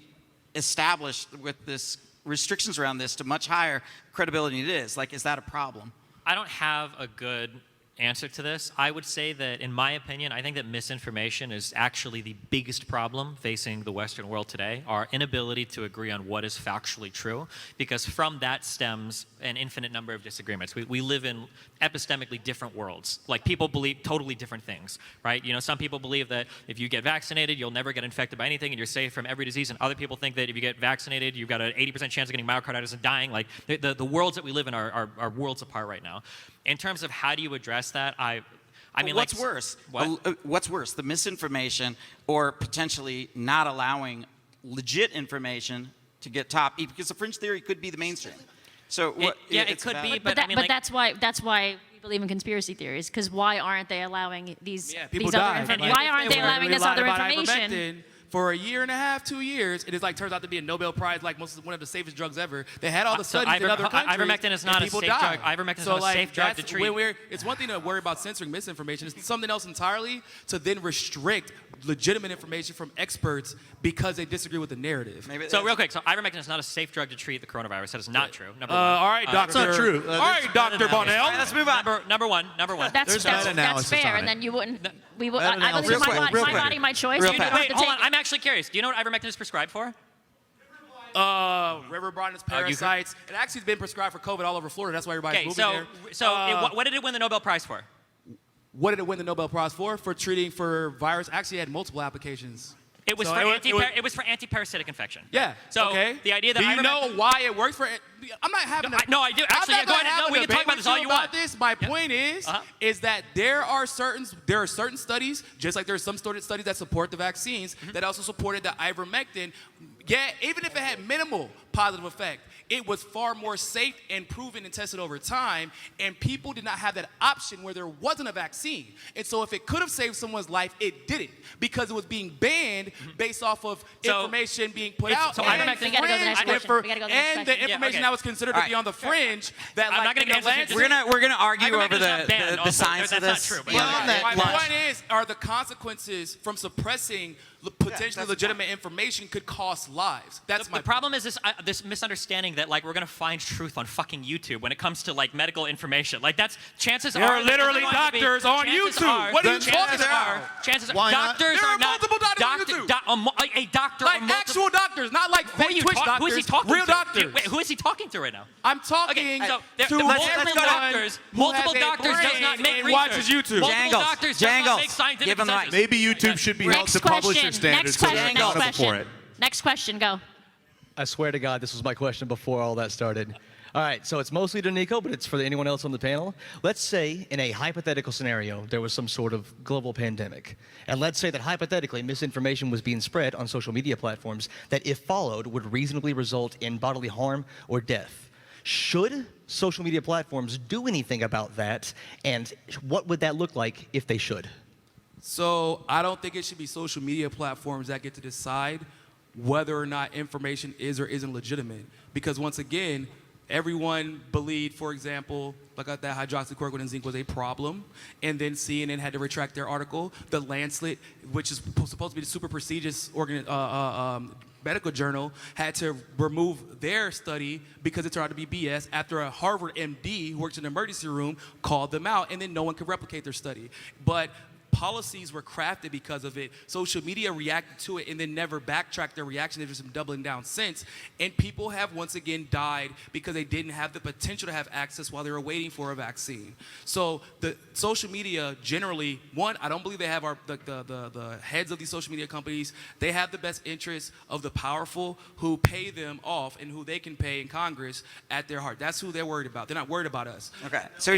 established with this restrictions around this to much higher credibility than it is. Like, is that a problem? I don't have a good answer to this. I would say that, in my opinion, I think that misinformation is actually the biggest problem facing the Western world today, our inability to agree on what is factually true, because from that stems an infinite number of disagreements. We live in epistemically different worlds. Like, people believe totally different things, right? Some people believe that if you get vaccinated, you'll never get infected by anything and you're safe from every disease, and other people think that if you get vaccinated, you've got an 80% chance of getting myocarditis and dying. Like, the worlds that we live in are worlds apart right now. In terms of how do you address that, I mean, what's like, worse? What? What's worse, the misinformation or potentially not allowing legit information to get top? Because the fringe theory could be the mainstream. So it could be, but I mean, but that's why we believe in conspiracy theories. Because why aren't they allowing these other information? Why aren't they allowing this other information? For a year and a half, 2 years, it turns out to be a Nobel Prize, like one of the safest drugs ever. They had all the studies in other countries. Ivermectin is not a safe drug. Ivermectin is not a safe drug to treat. It's one thing to worry about censoring misinformation. It's something else entirely to then restrict legitimate information from experts because they disagree with the narrative. So real quick, ivermectin is not a safe drug to treat the coronavirus. That is not true. Number one. All right, doctor. That's not true. All right, Dr. Bonnell. Let's move on. Number one. That's fair, and then you wouldn't. I believe my body, my choice. Wait, hold on. I'm actually curious. Do you know what ivermectin is prescribed for? River blindness, parasites. It actually has been prescribed for COVID all over Florida. That's why everybody's moving there. So what did it win the Nobel Prize for? What did it win the Nobel Prize for? For treating for virus. Actually, it had multiple applications. It was for anti-parasitic infection. Yeah. So okay. The idea that do you know why it works for? I'm not having. No, I do. Actually, go ahead. No, we can talk about this all you want. My point is that there are certain studies, just like there are some studies that support the vaccines, that also supported that ivermectin. Yeah, even if it had minimal positive effect. It was far more safe and proven and tested over time, and people did not have that option where there wasn't a vaccine. And so if it could have saved someone's life, it didn't, because it was being banned based off of information being put out. So ivermectin, we gotta go to the next question. We gotta go to the next and question. the information that was considered to be on the fringe. That I'm not like gonna answer We're gonna argue over Ivermectin's not banned the also. science of That's this. not true, but Beyond that, My point is, are the consequences from suppressing potentially legitimate information could cost lives. That's my The problem is this misunderstanding that like we're gonna find truth on fucking YouTube when it comes to like medical information. Like that's chances There are are literally there's going to be- doctors on chances YouTube. are- What are you chances talking are- about? Chances Why not? doctors There are are not multiple doctors on YouTube. a doctor Like or multiple, actual doctors, not like who are fake you Twitch talk- doctors. Who is he talking real to? doctors. Wait, who is he talking to right now? I'm talking Okay, so to let's multiple go to- doctors. who Multiple has a doctors does brain not make and research. watches YouTube. Multiple Jangles, doctors does not Jangles, make scientific give him the mic. consensus. Maybe YouTube should be held Next to publisher question. standards Next so question. they're Next accountable for question. it. Next question. Go. I swear to God, this was my question before all that started. All right, so it's mostly to Niko, but it's for anyone else on the panel. Let's say in a hypothetical scenario, there was some sort of global pandemic. And let's say that hypothetically, misinformation was being spread on social media platforms that, if followed, would reasonably result in bodily harm or death. Should social media platforms do anything about that? And what would that look like if they should? So I don't think it should be social media platforms that get to decide whether or not information is or isn't legitimate. Because once again, everyone believed, for example, like that hydroxychloroquine and zinc was a problem, and then CNN had to retract their article. The Lancet, which is supposed to be the super prestigious medical journal, had to remove their study because it turned out to be BS after a Harvard MD who works in the emergency room called them out, and then no one could replicate their study. But policies were crafted because of it. Social media reacted to it and then never backtracked their reaction. There's some doubling down since. And people have once again died because they didn't have the potential to have access while they were waiting for a vaccine. So the social media generally, one, I don't believe they have the heads of these social media companies. They have the best interests of the powerful who pay them off and who they can pay in Congress at their heart. That's who they're worried about. They're not worried about us. Okay. So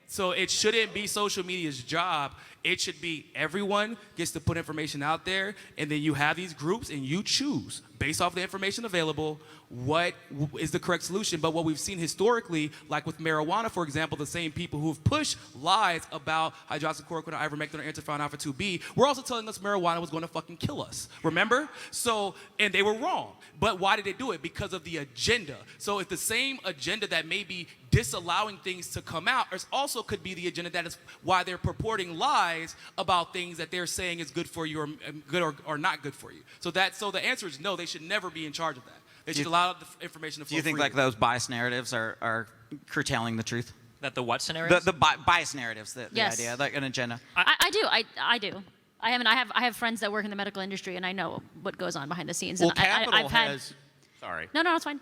So it shouldn't be social media's job. It should be everyone gets to put information out there, and then you have these groups, and you choose, based off the information available, what is the correct solution. But what we've seen historically, like with marijuana, for example, the same people who've pushed lies about hydroxychloroquine or ivermectin or interferon alpha 2B were also telling us marijuana was going to fucking kill us. Remember? So, and they were wrong. But why did they do it? Because of the agenda. So it's the same agenda that may be disallowing things to come out, or also could be the agenda that is why they're purporting lies about things that they're saying is good for you or good or not good for you. So the answer is no, they should never be in charge of that. They should allow the information to flow do you think freely. like those bias narratives are curtailing the truth? That the what scenarios? The bias narratives, the Yes. idea, like an agenda. I do. I do. I have friends that work in the medical industry, and I know what goes on behind the scenes. Well, And Capital I've had, has. Sorry. No, it's fine.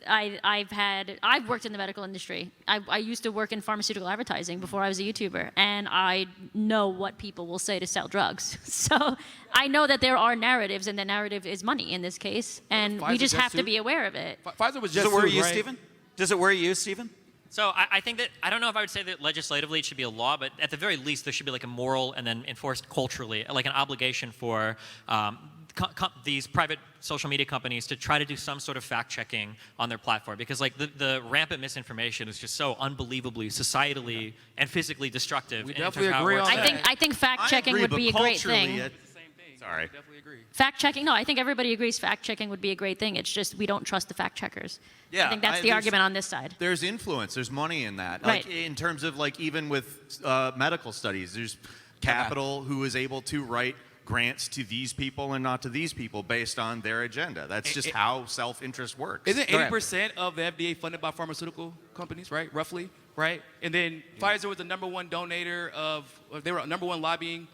I've worked in the medical industry. I used to work in pharmaceutical advertising before I was a YouTuber, and I know what people will say to sell drugs. So I know that there are narratives, and the narrative is money in this case, and we Pfizer just just have to sued? be aware of it. Pfizer was Does just it worry sued, you, right? Stephen? Does it worry you, Stephen? So I think that, I don't know if I would say that legislatively it should be a law, but at the very least there should be like a moral and then enforced culturally, like an obligation for these private social media companies to try to do some sort of fact checking on their platform, because like the rampant misinformation is just so unbelievably societally and physically destructive. We in terms definitely of how it agree works. on that. I think fact checking agree, would but be a great culturally, thing. it's the same thing. Sorry. Definitely agree. Fact checking? No, I think everybody agrees fact checking would be a great thing. It's just we don't trust the fact checkers. Yeah, I think that's the there's- argument on this side. There's influence. There's money in that. Right. Like in terms of like even with medical studies, there's capital who is able to write grants to these people and not to these people based on their agenda. That's just how self-interest works. Isn't Go ahead. 80% of the FDA funded by pharmaceutical companies, right? Roughly, right? And then Pfizer was the #1 donator they were #1 lobbying.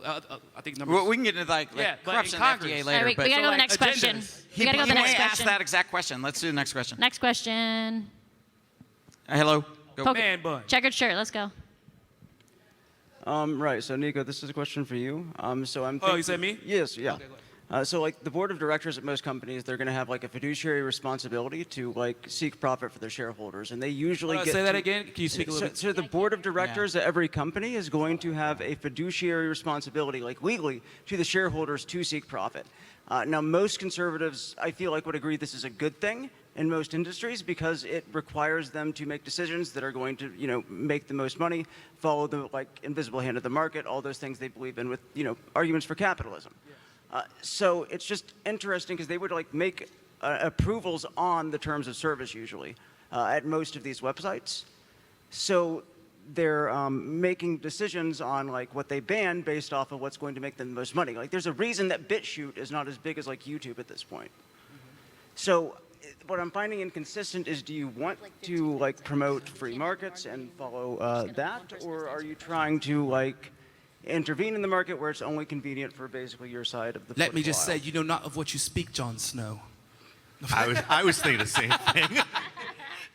I think number. Well, we can get into like Yeah, but in corruption in the Congress. FDA All later. right, but we gotta go to the like, next question. agendas. We gotta go to the he next may ask question. that exact question. Let's do the next question. Next question. Hello. Go. Poker- Man bun. Checkered shirt. Let's go. Right. So Niko, this is a question for you. So I'm. Oh, you said me? Yes. Yeah. Okay, go ahead. So like the board of directors at most companies, they're going to have like a fiduciary responsibility to like seek profit for their shareholders, and they usually get. Say that to- again. Can you speak a little bit? So the board of directors at every company is going to have a fiduciary responsibility, like legally, to the shareholders to seek profit. Now, most conservatives, I feel like, would agree this is a good thing in most industries because it requires them to make decisions that are going to, make the most money, follow the invisible hand of the market, all those things they believe in with, arguments for capitalism. So it's just interesting because they would make approvals on the terms of service usually at most of these websites. So they're making decisions on what they ban based off of what's going to make them the most money. There's a reason that BitChute is not as big as YouTube at this point. So what I'm finding inconsistent is, do you want to promote free markets and follow that, or are you trying to intervene in the market where it's only convenient for basically your side of the Let me just aisle? say, you know not of what you speak, Jon Snow. I was thinking the same thing.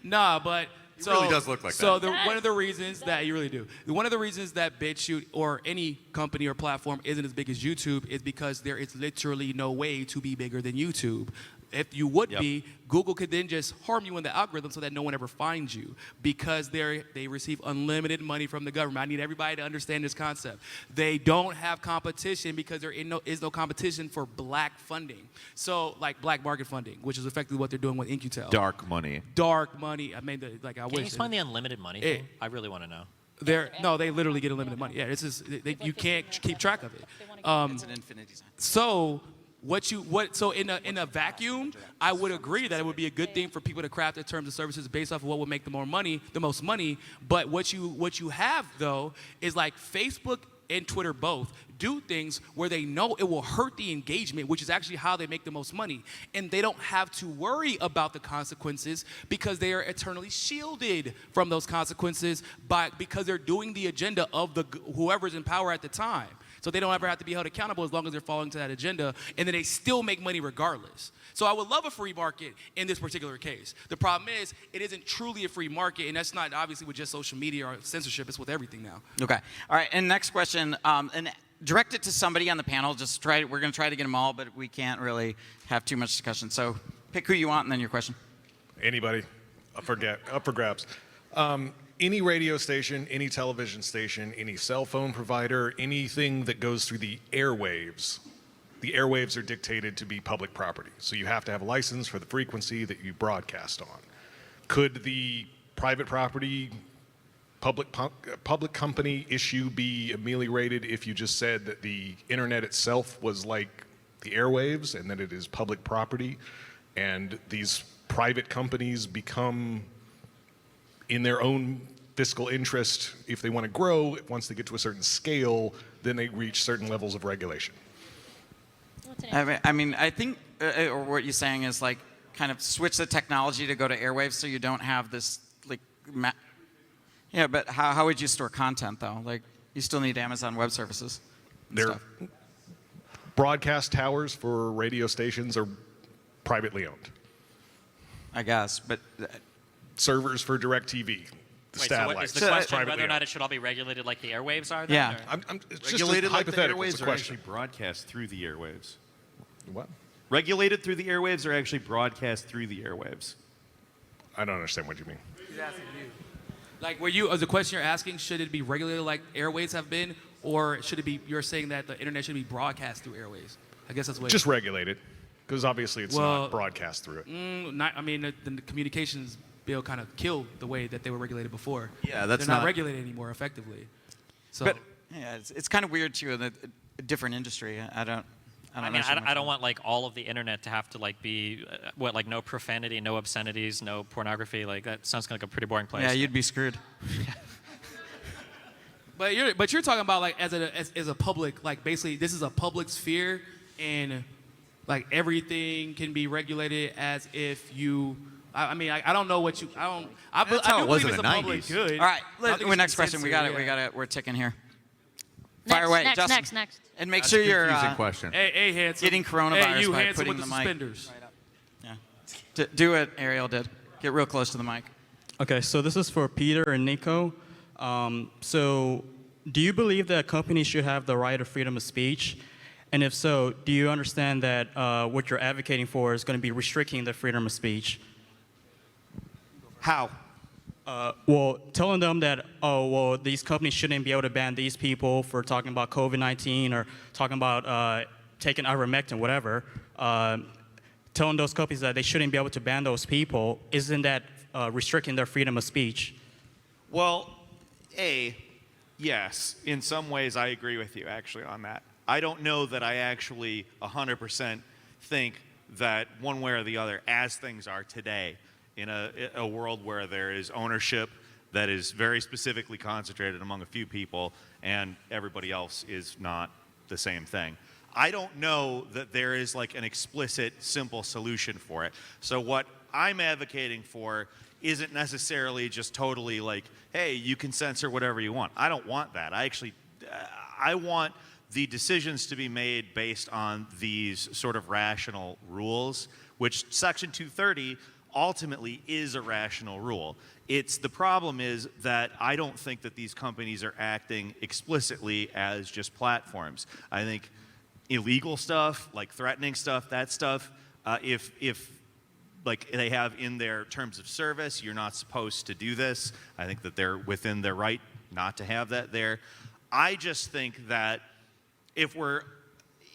Nah, but It really does look like so that. one of the reasons that you really do. One of the reasons that BitChute or any company or platform isn't as big as YouTube is because there is literally no way to be bigger than YouTube. If you would be, Google could then just harm you in the algorithm so that no one ever finds you because they receive unlimited money from the government. I need everybody to understand this concept. They don't have competition because there is no competition for black funding. So black market funding, which is effectively what they're doing with InQtel. Dark money. Dark money. I mean, I Can wish. you explain the unlimited money thing? I really want to know. No, they literally get unlimited money. Yeah, you can't keep track of it. It's an infinity sign. So so in a vacuum, I would agree that it would be a good thing for people to craft their terms of services based off of what would make the most money. But what you have though is Facebook and Twitter both do things where they know it will hurt the engagement, which is actually how they make the most money. And they don't have to worry about the consequences because they are eternally shielded from those consequences because they're doing the agenda of whoever's in power at the time. So they don't ever have to be held accountable as long as they're following to that agenda, and then they still make money regardless. So I would love a free market in this particular case. The problem is it isn't truly a free market, and that's not obviously with just social media or censorship. It's with everything now. Okay. All right. And next question, and direct it to somebody on the panel. We're going to try to get them all, but we can't really have too much discussion. So pick who you want, and then your question. Anybody, up for grabs. Any radio station, any television station, any cell phone provider, anything that goes through the airwaves are dictated to be public property. So you have to have a license for the frequency that you broadcast on. Could the private property public company issue be ameliorated if you just said that the internet itself was like the airwaves and that it is public property, and these private companies become, in their own fiscal interest, if they want to grow, once they get to a certain scale, then they reach certain levels of regulation? I think, or what you're saying is kind of switch the technology to go to airwaves so you don't have this yeah, but how would you store content though? You still need Amazon Web Services. Their broadcast towers for radio stations are privately owned. I guess, but servers for DirecTV, Wait, so satellites. what is the question? privately Whether or not owned. it should all be regulated like the airwaves are? Yeah. Then, or? It's just Regulated a like the hypothetical. It's a airwaves or actually question. broadcast through the airwaves? What? Regulated through the airwaves or actually broadcast through the airwaves? I don't understand what you mean. He's asking you. As a question you're asking, should it be regulated like airways have been, or should it be, you're saying that the internet should be broadcast through airways? I guess that's what. Just regulated, because obviously it's not broadcast through it. The communications bill kind of killed the way that they were regulated before. Yeah, that's They're not regulated anymore effectively. So. But yeah, it's kind of weird too in a different industry. I don't want all of the internet to have to be no profanity, no obscenities, no pornography. That sounds like a pretty boring place. Yeah, you'd be screwed. But you're talking about as a public, basically this is a public sphere, and everything can be regulated as if you. I don't know what you. I do believe it's a public good. All right, next question. We're ticking here. Fire away, Justin. Next. And make sure you're question. Hey, handsome. getting coronavirus hey, you by handsome putting with the mic. suspenders. Yeah. Do what Arielle did. Get real close to the mic. Okay, so this is for Peter and Niko. So do you believe that companies should have the right of freedom of speech? And if so, do you understand that what you're advocating for is going to be restricting the freedom of speech? How? Well, telling them that, these companies shouldn't be able to ban these people for talking about COVID-19 or talking about taking ivermectin, whatever, telling those companies that they shouldn't be able to ban those people, isn't that restricting their freedom of speech? Well, yes. In some ways, I agree with you, actually, on that. I don't know that I actually 100% think that one way or the other, as things are today, in a world where there is ownership that is very specifically concentrated among a few people and everybody else is not the same thing. I don't know that there is like an explicit, simple solution for it. So what I'm advocating for isn't necessarily just totally like, hey, you can censor whatever you want. I don't want that. I want the decisions to be made based on these sort of rational rules, which Section 230 ultimately is a rational rule. The problem is that I don't think that these companies are acting explicitly as just platforms. I think illegal stuff, like threatening stuff, that stuff, if like they have in their terms of service, you're not supposed to do this. I think that they're within their right not to have that there. I just think that if we're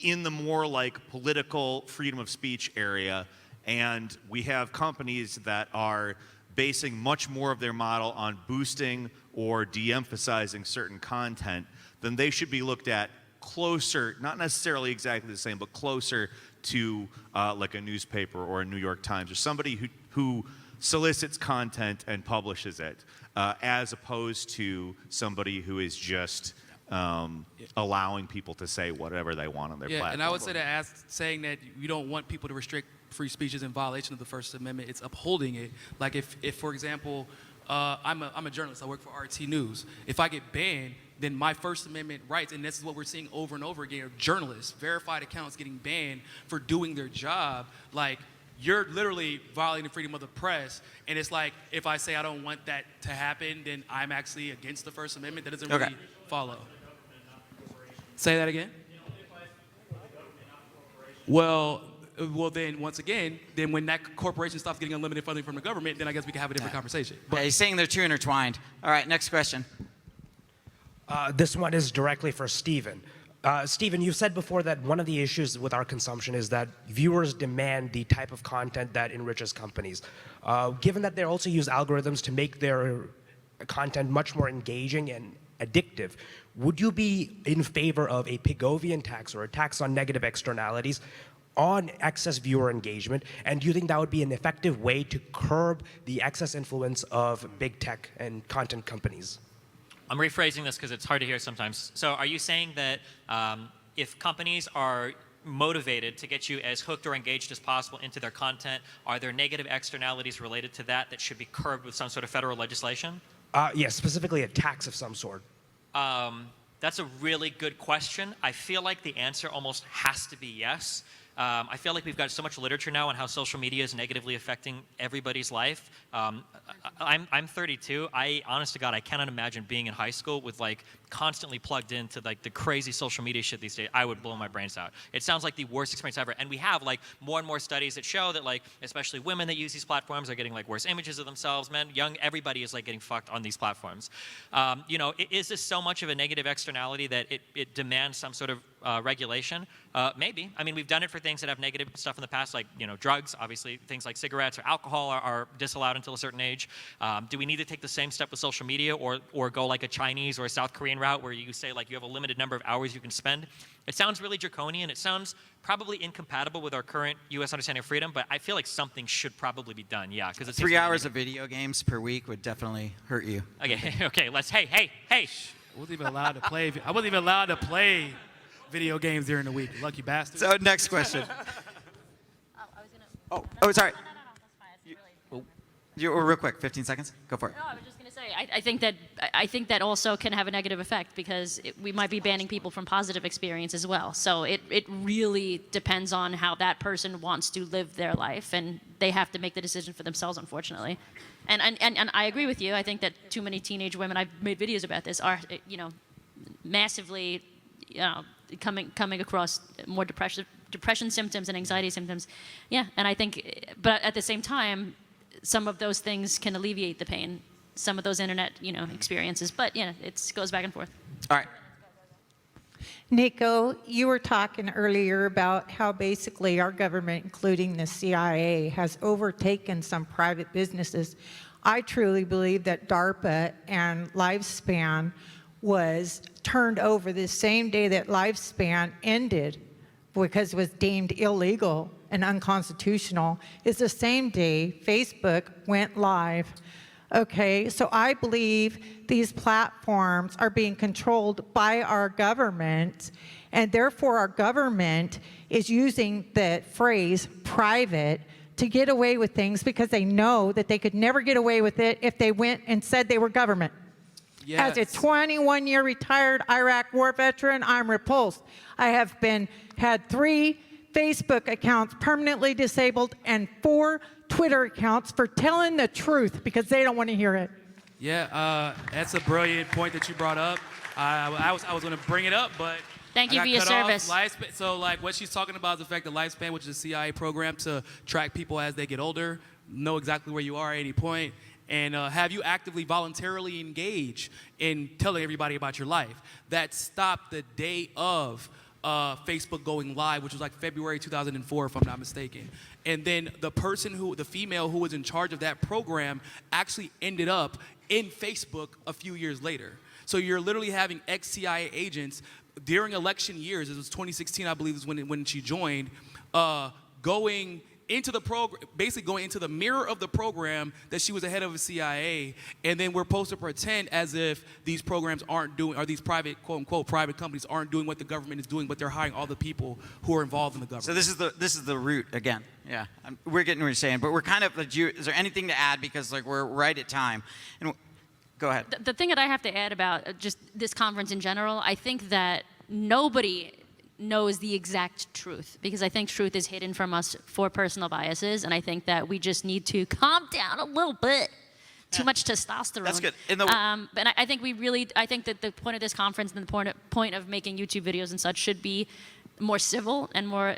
in the more like political freedom of speech area, and we have companies that are basing much more of their model on boosting or de-emphasizing certain content, then they should be looked at closer, not necessarily exactly the same, but closer to like a newspaper or a New York Times or somebody who solicits content and publishes it, as opposed to somebody who is just allowing people to say whatever they want on their platform. And I would say that saying that you don't want people to restrict free speech is in violation of the First Amendment. It's upholding it. Like if for example, I'm a journalist. I work for RT News. If I get banned, then my First Amendment rights, and this is what we're seeing over and over again, are journalists, verified accounts getting banned for doing their job. Like, you're literally violating freedom of the press. And it's like, if I say I don't want that to happen, then I'm actually against the First Amendment. That doesn't really follow. Say that again? Well, then once again, then when that corporation stops getting unlimited funding from the government, then I guess we can have a different conversation. But he's saying they're too intertwined. All right, next question. This one is directly for Stephen. Stephen, you've said before that one of the issues with our consumption is that viewers demand the type of content that enriches companies. Given that they also use algorithms to make their content much more engaging and addictive, would you be in favor of a Pigovian tax or a tax on negative externalities on excess viewer engagement? And do you think that would be an effective way to curb the excess influence of big tech and content companies? I'm rephrasing this because it's hard to hear sometimes. So are you saying that if companies are motivated to get you as hooked or engaged as possible into their content, are there negative externalities related to that that should be curbed with some sort of federal legislation? Yes, specifically a tax of some sort. That's a really good question. I feel like the answer almost has to be yes. I feel like we've got so much literature now on how social media is negatively affecting everybody's life. I'm 32. Honest to God, I cannot imagine being in high school with like constantly plugged into like the crazy social media shit these days. I would blow my brains out. It sounds like the worst experience ever. And we have like more and more studies that show that like especially women that use these platforms are getting like worse images of themselves. Men, young, everybody is like getting fucked on these platforms. You know, is this so much of a negative externality that it demands some sort of regulation? Maybe. I mean, we've done it for things that have negative stuff in the past, like, you know, drugs. Obviously, things like cigarettes or alcohol are disallowed until a certain age. Do we need to take the same step with social media or go like a Chinese or a South Korean route where you say, like, you have a limited number of hours you can spend? It sounds really draconian. It sounds probably incompatible with our current U.S. understanding of freedom, but I feel like something should probably be done, yeah. Because 3 hours of video games per week would definitely hurt you. Okay, okay, hey. I wasn't even allowed to play. I wasn't even allowed to play video games during the week. Lucky bastard. So next question. Oh, sorry. No, that's fine. You're real quick, 15 seconds. Go for it. No, I was just going to say, I think that also can have a negative effect because we might be banning people from positive experience as well. So it really depends on how that person wants to live their life, and they have to make the decision for themselves, unfortunately. And I agree with you. I think that too many teenage women, I've made videos about this, are, you know, massively, you know, coming across more depression symptoms and anxiety symptoms. Yeah, and I think, but at the same time, some of those things can alleviate the pain, some of those internet, you know, experiences. But, yeah, it goes back and forth. All right. Niko, you were talking earlier about how basically our government, including the CIA, has overtaken some private businesses. I truly believe that DARPA and Lifespan was turned over the same day that Lifespan ended because it was deemed illegal and unconstitutional. It's the same day Facebook went live. Okay, so I believe these platforms are being controlled by our government, and therefore our government is using the phrase private to get away with things because they know that they could never get away with it if they went and said they were government. Yes. As a 21-year retired Iraq war veteran, I'm repulsed. I have had 3 Facebook accounts permanently disabled and 4 Twitter accounts for telling the truth because they don't want to hear it. Yeah, that's a brilliant point that you brought up. I was going to bring it up, but Thank I you got for your cut service. off. So like what she's talking about is the fact that Lifespan, which is a CIA program to track people as they get older, know exactly where you are at any point, and have you actively voluntarily engage in telling everybody about your life. That stopped the day of Facebook going live, which was like February 2004, if I'm not mistaken. And then the female who was in charge of that program actually ended up in Facebook a few years later. So you're literally having ex-CIA agents during election years, it was 2016, I believe, is when she joined, going into the program, basically going into the mirror of the program that she was the head of the CIA, and then we're supposed to pretend as if these programs aren't doing, or these private, quote unquote, private companies aren't doing what the government is doing, but they're hiring all the people who are involved in the government. So this is the root again. Yeah, we're getting what you're saying, but we're kind of. Is there anything to add because like we're right at time? And go ahead. The thing that I have to add about just this conference in general, I think that nobody knows the exact truth because I think truth is hidden from us for personal biases, and I think that we just need to calm down a little bit. Too much testosterone. That's good. And I think I think that the point of this conference and the point of making YouTube videos and such should be more civil and more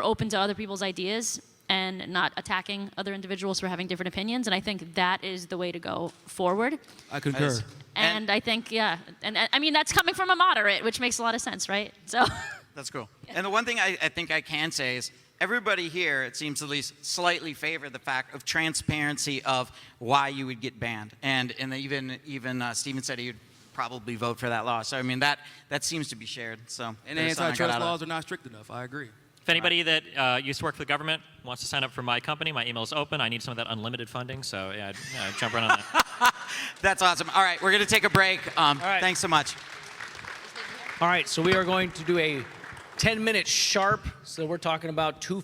open to other people's ideas and not attacking other individuals for having different opinions. And I think that is the way to go forward. I concur. And I think, yeah, and I mean, that's coming from a moderate, which makes a lot of sense, right? So. That's cool. And the one thing I think I can say is everybody here, it seems at least, slightly favor the fact of transparency of why you would get banned. And even Stephen said he would probably vote for that law. So, I mean, that seems to be shared. So, And antitrust laws are not strict enough. I agree. If anybody that used to work for the government wants to sign up for my company, my email is open. I need some of that unlimited funding, so yeah, jump right on that. That's awesome. All right, we're going to take a break. right. Thanks so much. All right, so we are going to do a 10-minute sharp. So we're talking about 2